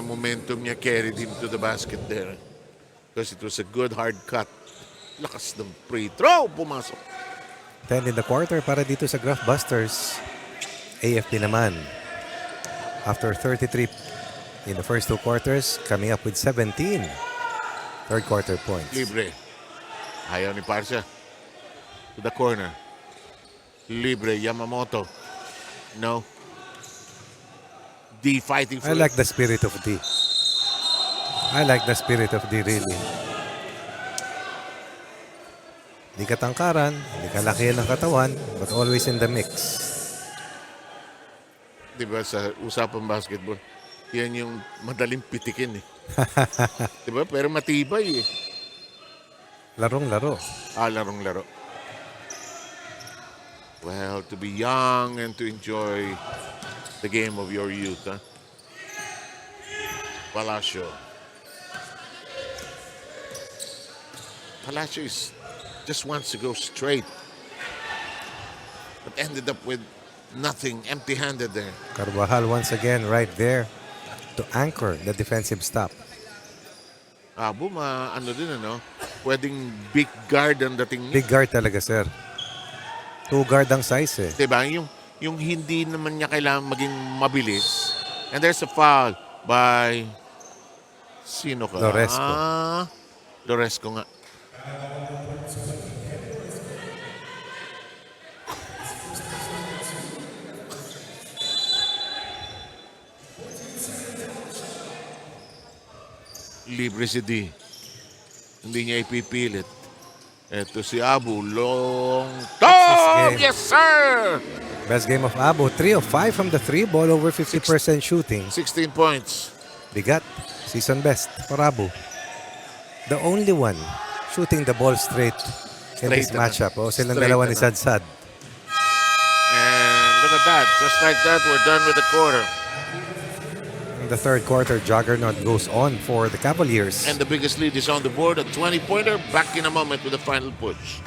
momentum niya carried him to the basket there. Because it was a good hard cut. Lakas ng free throw. Pumasok. 10 in the quarter para dito sa Graftbusters. AFP naman. After 33 in the first 2 quarters, coming up with 17 third quarter points. Libre. Ayaw ni Parsa. To the corner. Libre. Yamamoto. No. D fighting for I like the spirit of D. I like the spirit of D, really. Di katangkaran, di kalakihan ng katawan, but always in the mix. Diba sa usapang basketball, yan yung madaling pitikin eh. Diba? Pero matibay eh. Larong-laro. Larong-laro. Well, to be young and to enjoy the game of your youth, huh? Palacio. Palacio just wants to go straight, but ended up with nothing, empty-handed there. Carvajal once again right there to anchor the defensive stop. Abu, ano din ano, pwedeng big guard ang dating niya. Big guard talaga, sir. 2 guard ang size eh. Diba? Yung hindi naman niya kailangan maging mabilis. And there's a foul by sino ka? Loresco. Loresco nga. Libre si D. Hindi niya ipipilit. Ito si Abu. Long game. Yes, sir! Best game of Abu. 3 of 5 from the 3 ball, over 50% shooting. 16 points. Bigat. Season best for Abu. The only one shooting the ball straight in this Straight na. matchup. O silang Straight dalawa na ni na. Sadsad. And look at that. Just like that, we're done with the quarter. the third quarter, juggernaut goes on for the Cavaliers. And the biggest lead is on the board, a 20-pointer. Back in a moment with the final push.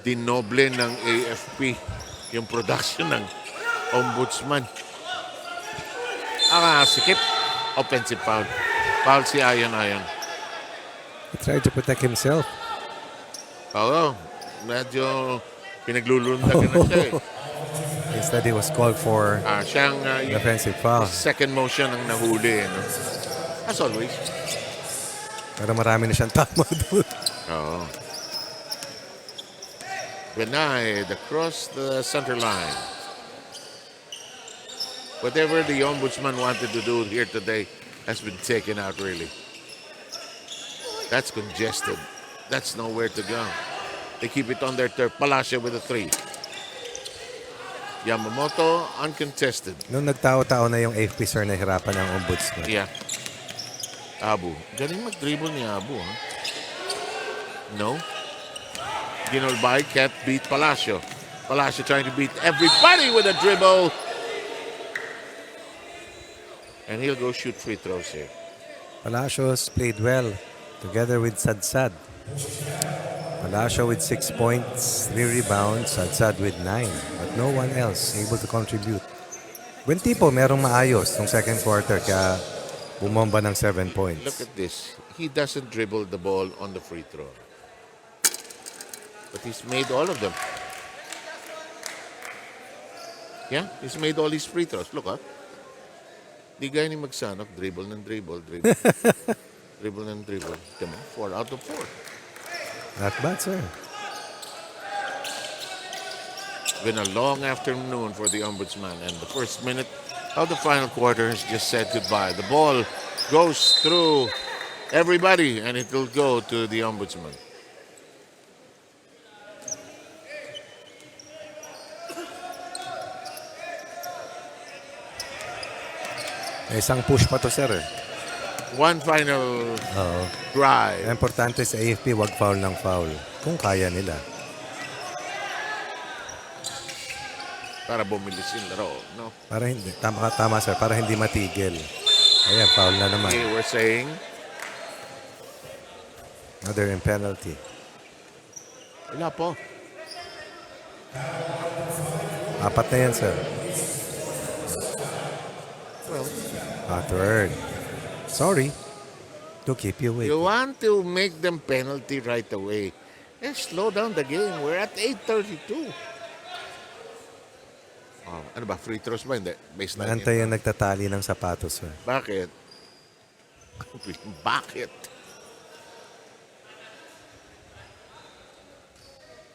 Dinoble ng AFP yung production ng Ombudsman. Sikip. Offensive foul. Foul si Ayon. He tried to protect himself. Oo. Medyo pinaglulundagan na siya eh. Instead, he was called for Siyang an offensive foul. second motion ang nahuli. No? As always. Pero marami na siyang tama doon. Oo. Denied across the center line. Whatever the Ombudsman wanted to do here today has been taken out, really. That's congested. That's nowhere to go. They keep it on their turf. Palacio with a 3. Yamamoto, uncontested. Nung nagtao-tao na yung AFP, sir, nahirapan ng Ombudsman. Yeah. Abu. Galing mag-dribble ni Abu, huh? No. Ginolbay can't beat Palacio. Palacio trying to beat everybody with a dribble. And he'll go shoot free throws here. Palacios played well together with Sadsad. Palacio with 6 points, 3 rebounds, Sadsad with 9. But no one else able to contribute. Buen tipo, merong maayos nung second quarter kaya bumomba ng 7 points. Look at this. He doesn't dribble the ball on the free throw. But he's made all of them. Yeah, he's made all his free throws. Look, Di gaya ni Magsanok, dribble. Dribble ng dribble. Come on, 4 out of 4. Not bad, sir. Been a long afternoon for the Ombudsman, and the first minute of the final quarter has just said goodbye. The ball goes through everybody, and it will go to the Ombudsman. May isang push pa to, sir. One final drive. Ang importante sa AFP, wag foul ng foul. Kung kaya nila. Para bumilis yung laro, no? Para hindi. Tama, sir. Para hindi matigil. Ayan, foul na naman. Okay, we're saying Another in penalty. wala po. 4 na yan, sir. Well, third. Sorry to keep you waiting. you want to make them penalty right away. Slow down the game. We're at 8:32. Ano ba? Free throws ba? Hindi. Baseline. Naantay yung nagtatali ng sapatos, sir. Bakit? Bakit?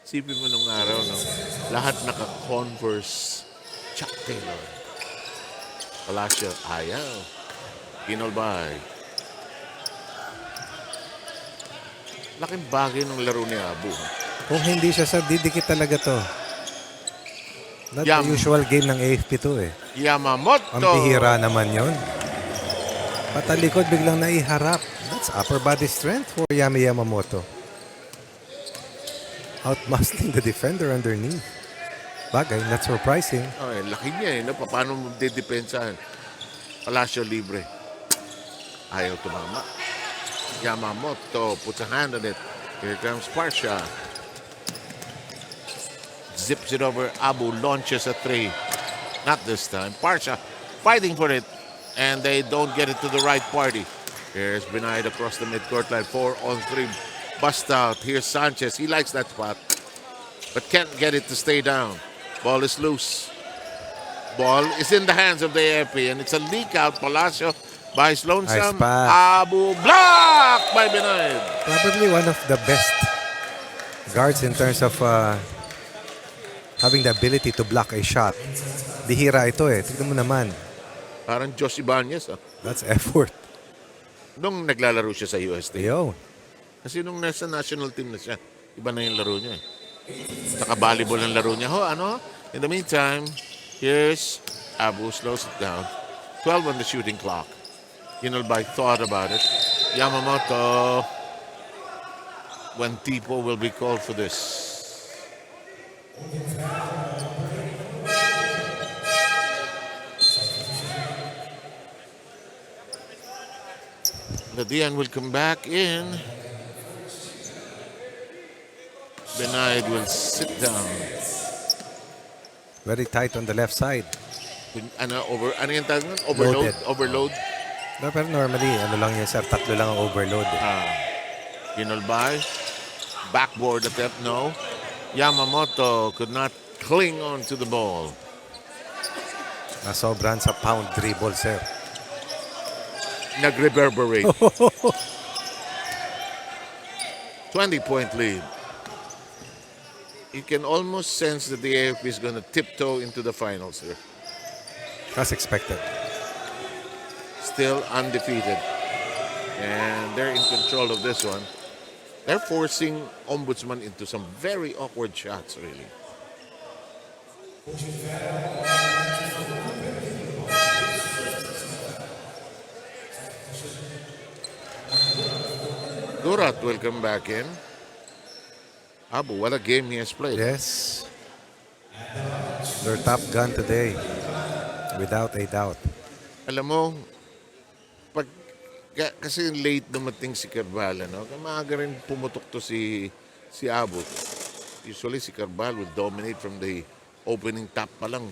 Sipin mo nung araw, no? Lahat naka-Converse. Chuck Taylor. Palacio, ayaw. Ginolbay. Laking bagay ng laro ni Abu. Kung hindi siya, sir, didikit talaga to. Not the usual game ng AFP to, eh. Yamamoto. Ang bihira naman yon. Patalikod, biglang naiharap. That's upper body strength for Yamamoto. Outmuscling the defender underneath. Bagay, not surprising. Okay, laki niya eh. No? Paano mo didepensahan? Palacio libre. Ayaw tumama. Yamamoto puts a hand on it. Here comes Parsha. Zips it over. Abu launches a 3. Not this time. Parsha fighting for it. And they don't get it to the right party. Here's Benayed across the midcourt line. 4-on-3. Bust out. Here's Sanchez. He likes that spot. But can't get it to stay down. Ball is loose. Ball is in the hands of the AFP. And it's a leak out. Palacio Vice Lonesome. Nice pass. Abu blocked by Benoit. Probably one of the best guards in terms of having the ability to block a shot. Bihira ito eh. Tignan mo naman. Parang Josh Ibanez. That's effort. Nung naglalaro siya sa UST. Yo. Kasi nung nasa national team na siya, iba na yung laro niya. Naka-volleyball ang laro niya. In the meantime, here's Abu, slows it down. 12 on the shooting clock. Ginolbay thought about it. Yamamoto, when Tipo will be called for this. The Dian will come back in. Benoit will sit down. Very tight on the left side. Ano yung tawag nun? Overload? Loaded. Overload? No, pero normally, ano lang yun, sir, 3 lang ang overload. Ginolbay. Backboard attempt, no. Yamamoto could not cling on to the ball. Nasobran sa pound dribble, sir. Nag-reverberate. 20-point lead. You can almost sense that the AFP is going to tiptoe into the finals here. As expected. Still undefeated. And they're in control of this one. They're forcing Ombudsman into some very awkward shots, really. Durat will come back in. Abu, what a game he has played. Yes. Their top gun today. Without a doubt. Alam mo, kasi late dumating si Carval, no? Maaga rin pumutok to si Abu. Usually si Carval would dominate from the opening tap pa lang.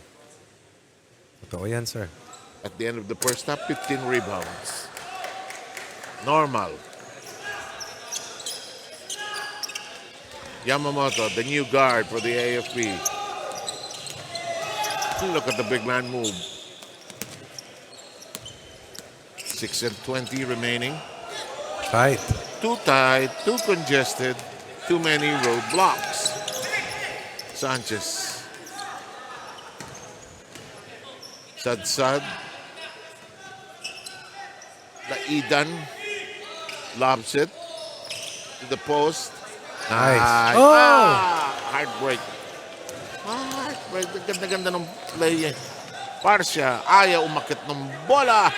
Totoo yan, sir. At the end of the first half, 15 rebounds. Normal. Yamamoto, the new guard for the AFP. Look at the big man move. 6 and 20 remaining. Tight. Too tight, too congested, too many roadblocks. Sanchez. Sad. Laidan lobs it to the post. Nice. Heartbreak. Heartbreak. Ganda-ganda ng play. Parsya, ayaw umakit ng bola.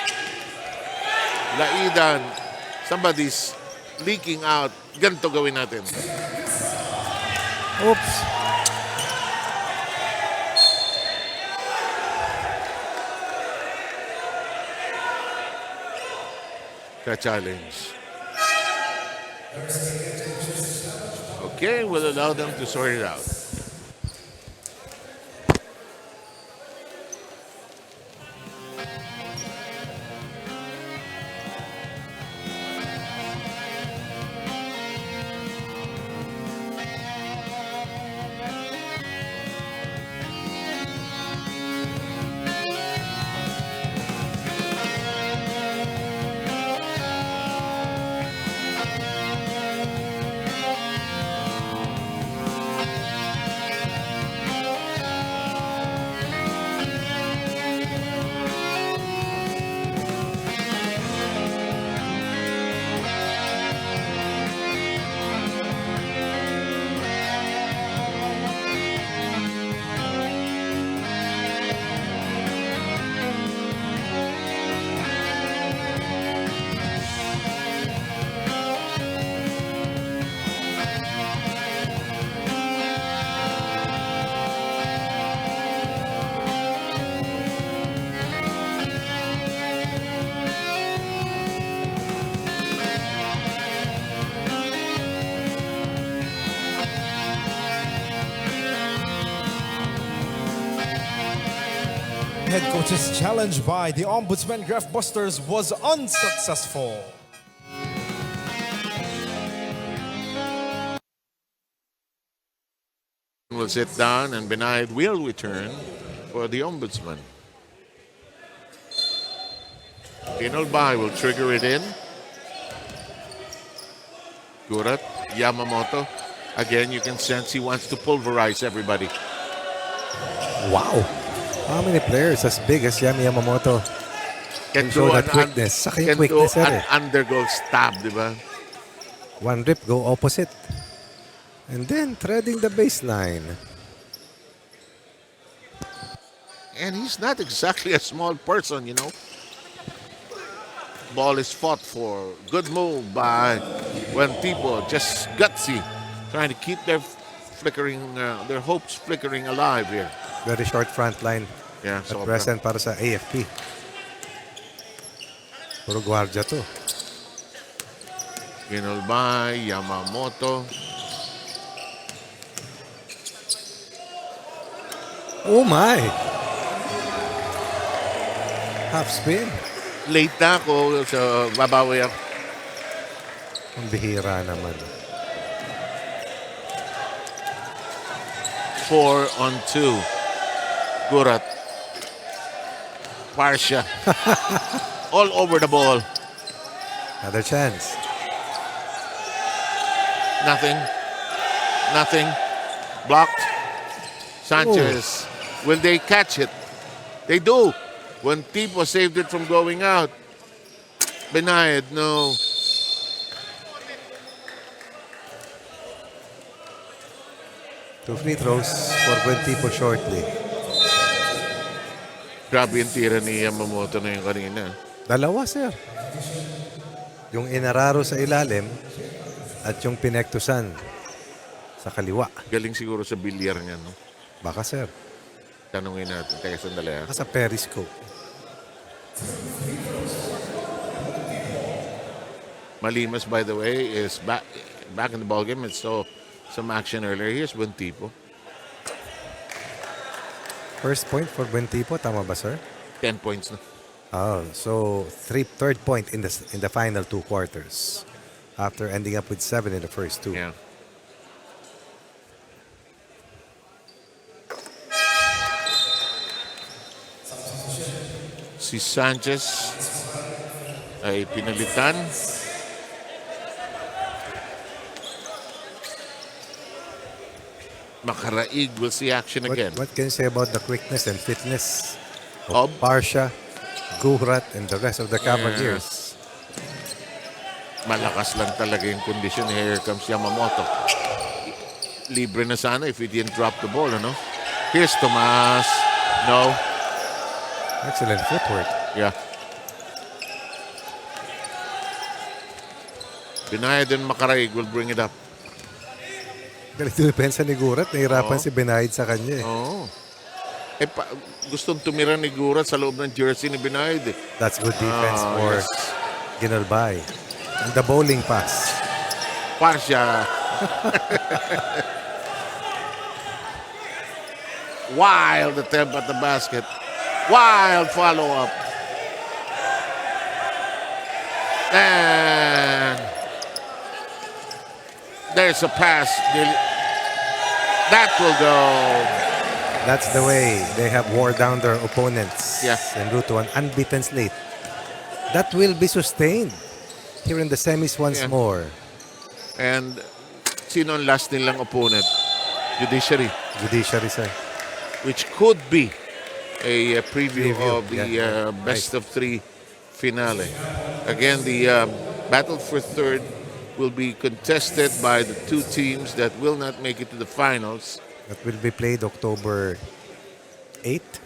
Laidan. Somebody's leaking out. Ganito gawin natin. Oops. Ka-challenge. Okay, we'll allow them to sort it out. Head coach's challenge by the Ombudsman Graftbusters was unsuccessful. Will sit down and Benoit will return for the Ombudsman. Tinolbay will trigger it in. Gurat, Yamamoto. Again, you can sense he wants to pulverize everybody. Wow. How many players as big as Yamamoto Can show do that quickness? Saka yung quickness, an sir. undergo stab, di ba? One rip, go opposite. And then threading the baseline. And he's not exactly a small person, you know. Ball is fought for. Good move by when people just gutsy, trying to keep their their hopes flickering alive here. Very short front line Yeah, at so present para sa AFP. Puro gwardiya to. Ginolbay, Yamamoto. Oh my! Half spin. Late na ako, so babawi ako. Ang bihira naman. 4-on-2. Gurat. Parsha. All over the ball. Another chance. Nothing. Nothing. Blocked. Sanchez. Will they catch it? They do. When Tipo saved it from going out. Benayed, no. Two free throws for Tipo shortly. Grabe yung tira ni Yamamoto na yung kanina. Dalawa, sir. Yung inararo sa ilalim at yung pinektusan sa kaliwa. Galing siguro sa bilyar niya, no? Baka, sir. Tanungin natin. Kaya sandali. Baka sa periscope. Malimas, by the way, is back in the ballgame. It's so some action earlier. Here's Tipo. First point for Tipo, tama ba, sir? 10 points na. Oh, so third point in the final two quarters after ending up with 7 in the first two. Yeah. Si Sanchez ay pinalitan. Makaraig will see action again. What can you say about the quickness and fitness Of? of Parsha, Gurat, and the rest of the Cavaliers? Malakas lang talaga yung kondisyon. Here comes Yamamoto. Libre na sana if he didn't drop the ball, ano? Here's Tomas. No. Excellent footwork. Yeah. Benayed and Makaraig will bring it up. Galit yung depensa ni Gurat. Nahirapan si Benayed sa kanya. Oo. Gustong tumira ni Gurat sa loob ng jersey ni Benayed. That's good defense for Yes. Ginolbay. And the bowling pass. Parsha. Wild attempt at the basket. Wild follow-up. And there's a pass. That will go. That's the way they have wore down their opponents Yeah. en route to an unbeaten slate. That will be sustained here in the semis once Yeah. more. And sino ang last nilang opponent? Judiciary. Judiciary, sir. Which could be a preview of the Yeah. best of three finale. Again, the battle for third will be contested by the two teams that will not make it to the finals. That will be played October 8th.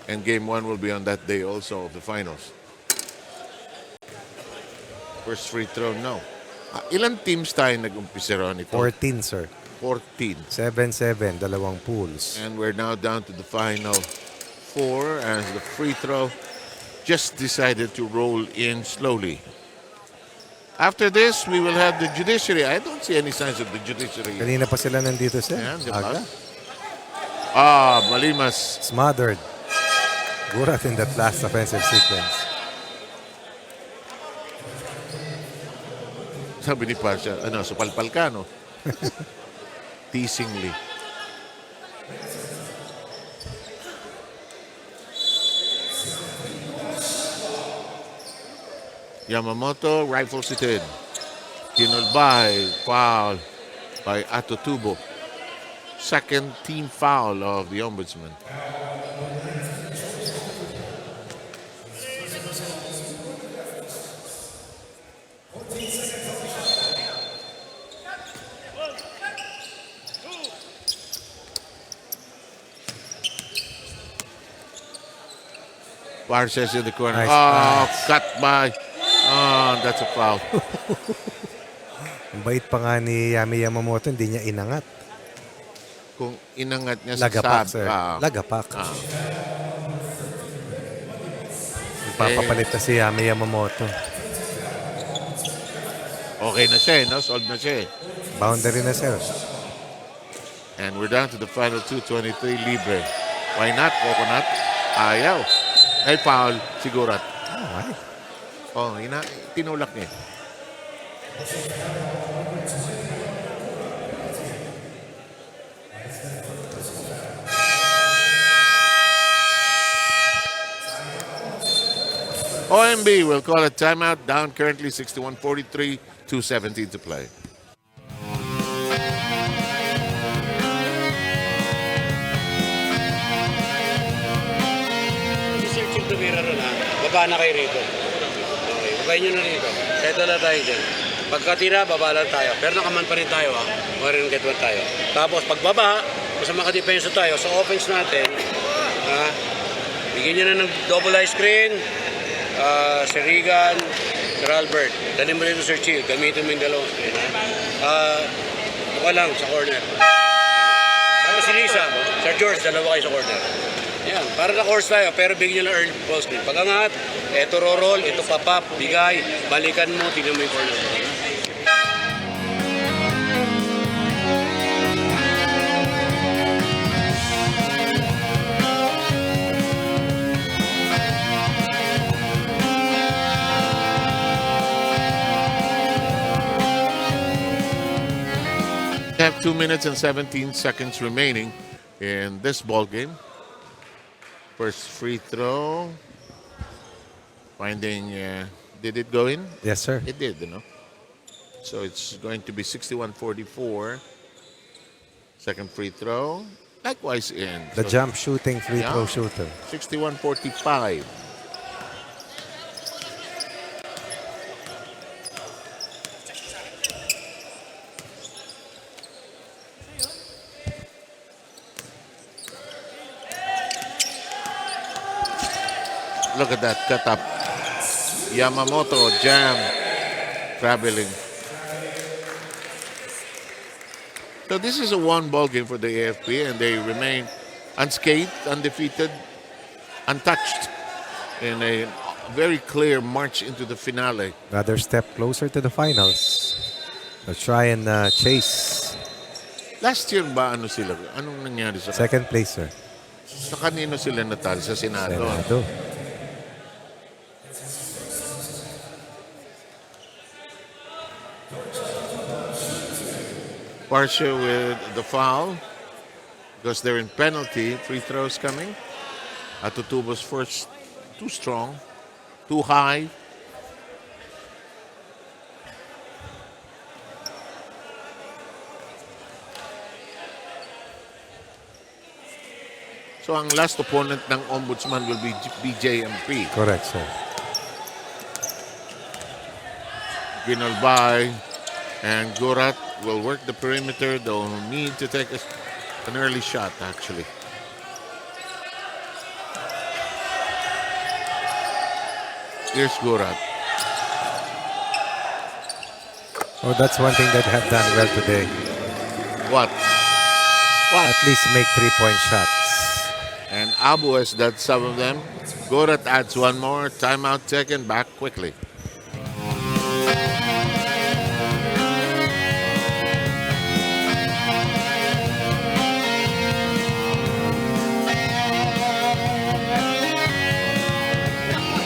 And game one will be on that day also of the finals. First free throw, no. Ilan teams tayo nag-umpisa ron ito? 14, sir. 14. 7-7, dalawang pools. And we're now down to the final four as the free throw just decided to roll in slowly. After this, we will have the judiciary. I don't see any signs of the judiciary. Kanina pa sila nandito, sir. Ayan, di ba? Aga. Malimas. Smothered. Gurat in that last offensive sequence. Sabi ni Pasha, supalpal ka, no? Teasingly. Yamamoto rifles it in. Ginolbay, foul by Atotubo. Second team foul of the Ombudsman. Barces in the corner. Nice oh, pass. cut by. Oh, that's a foul. Ang bait pa nga ni Yami Yamamoto, hindi niya inangat. Kung inangat niya sa Lagapak, sab. sir. Lagapak. Papapalit na si Yami Yamamoto. Okay na siya, no? Solved na siya. Boundary na, sir. And we're down to the final 2:23 libre. Why not, Coconut? Ayaw. Ay, foul, sigurat. Ay. Oh, tinulak niya. OMB will call a timeout. Down currently 61-43, 2:17 to play. Si Sir Chip Tumira ron ha, baba na kayo rito. Okay, babayin nyo na rito. Kahit wala tayo dyan. Pagkatira, baba lang tayo. Pero nakaman pa rin tayo ha. Marin get one tayo. Tapos pagbaba, kung sa makadepensa tayo, sa offense natin, ha, bigyan nyo na ng double eye screen, Sir Regan, Sir Albert. Dali mo rito Sir Chill, gamitin mo yung dalawang screen. Buka lang sa corner. Tapos si Lisa, Sir George, dalawa kayo sa corner. Yan, para na-course tayo, pero bigyan nyo lang early ball screen. Pag angat, eto roll, ito papap, bigay, balikan mo, tingnan mo yung corner. We have 2 minutes and 17 seconds remaining in this ball game. First free throw. Finding, did it go in? Yes, sir. It did, you know. So it's going to be 61-44. Second free throw. Likewise in. The So jump shooting free Yeah. throw shooter. 61-45. Look at that cut up. Yamamoto jam traveling. So this is a one ball game for the AFP and they remain unscathed, undefeated, untouched in a very clear march into the finale. Another step closer to the finals. They'll try and chase. Last year ba ano sila? Anong nangyari sa Second place, sir. Sa kanino sila natalo? Sa Senado. Senado. Partia with the foul because they're in penalty. Free throws coming. Atutubo's first too strong, too high. So ang last opponent ng Ombudsman will be BJMP. Correct, sir. Ginolbay and Gurat will work the perimeter. They'll need to take an early shot, actually. Here's Gurat. Oh, that's one thing that have done well today. What? At least make three-point shots. And Abu has done some of them. Gurat adds one more. Timeout taken. Back quickly.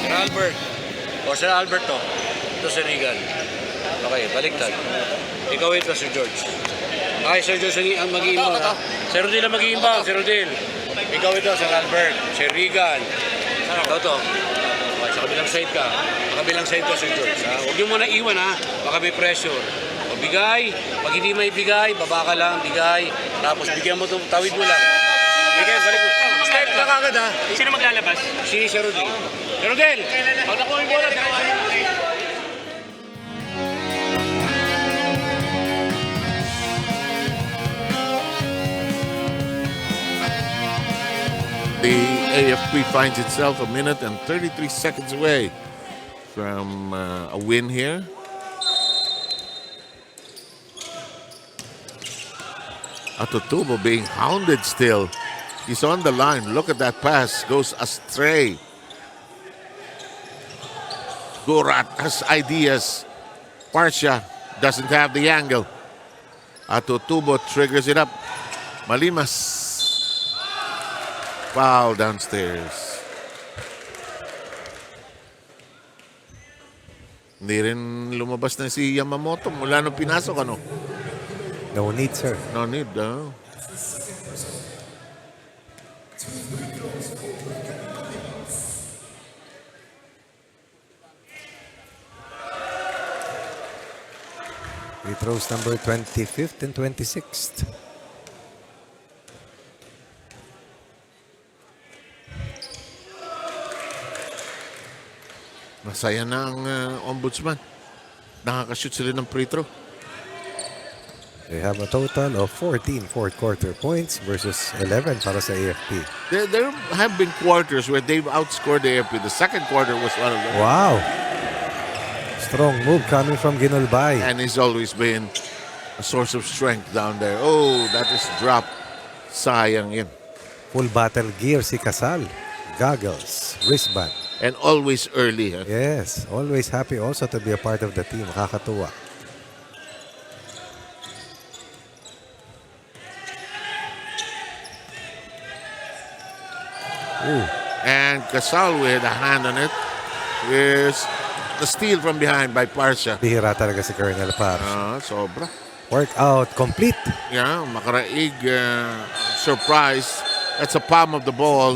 Albert. O Sir Alberto. Ito si Regan. Okay, baliktad. Ikaw ito, Sir George. Okay, Sir George ang mag-iimbang. Sir Rodil ang mag-iimbang. Sir Rodil. Ikaw ito, Sir Albert. Sir Regan. Ito. Okay. sa kabilang side ka. Sa kabilang side ka, Sir George. Huwag niyo muna iwan, ha? Baka may pressure. O bigay. Pag hindi may bigay, baba ka lang, bigay. Tapos bigyan mo itong tawid mo lang. Bigay, balik mo. Step ka kagad, ha? Sino maglalabas? Si Rodel. Rodel! Pag nakuha yung bola, dalawa mo. The AFP finds itself a minute and 33 seconds away from a win here. Atutubo being hounded still. He's on the line. Look at that pass. Goes astray. Gorat has ideas. Parcia doesn't have the angle. Atutubo triggers it up. Malimas. Foul downstairs. Hindi rin lumabas na si Yamamoto mula nung pinasok, ano? No need, sir. No need, no. He throws number 25th and 26th. Masaya na ang Ombudsman. Nakakashoot sila ng free throw. They have a total of 14 fourth quarter points versus 11 para sa AFP. There have been quarters where they've outscored the AFP. The second quarter was one of them. Wow! Strong move coming from Ginolbay. And he's always been a source of strength down there. Oh, that is dropped. Sayang yun. Full battle gear si Casal. Goggles, wristband. And always early. Huh? Yes, always happy also to be a part of the team. Nakakatuwa. Ooh. And Casal with a hand on it. Here's the steal from behind by Parcia. Bihira talaga si Colonel Parcia. Sobra. Workout complete. Yeah, makaraig surprise. That's a palm of the ball.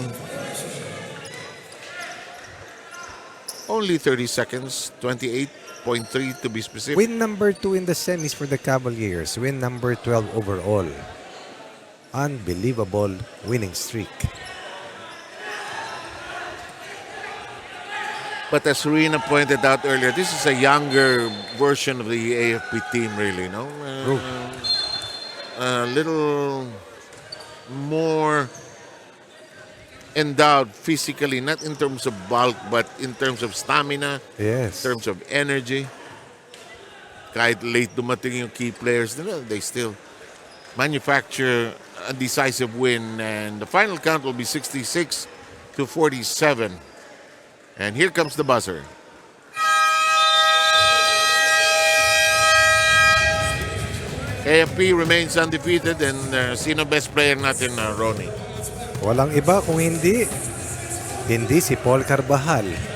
Only 30 seconds, 28.3 to be specific. Win number 2 in the semis for the Cavaliers. Win number 12 overall. Unbelievable winning streak. But as Serena pointed out earlier, this is a younger version of the AFP team, really, no? A little more endowed physically, not in terms of bulk, but in terms of stamina, Yes. in terms of energy. Kahit late dumating yung key players, they still manufacture a decisive win. And the final count will be 66-47. And here comes the buzzer. AFP remains undefeated, and sino best player natin, Ronnie? Walang iba kung hindi si Paul Carbajal.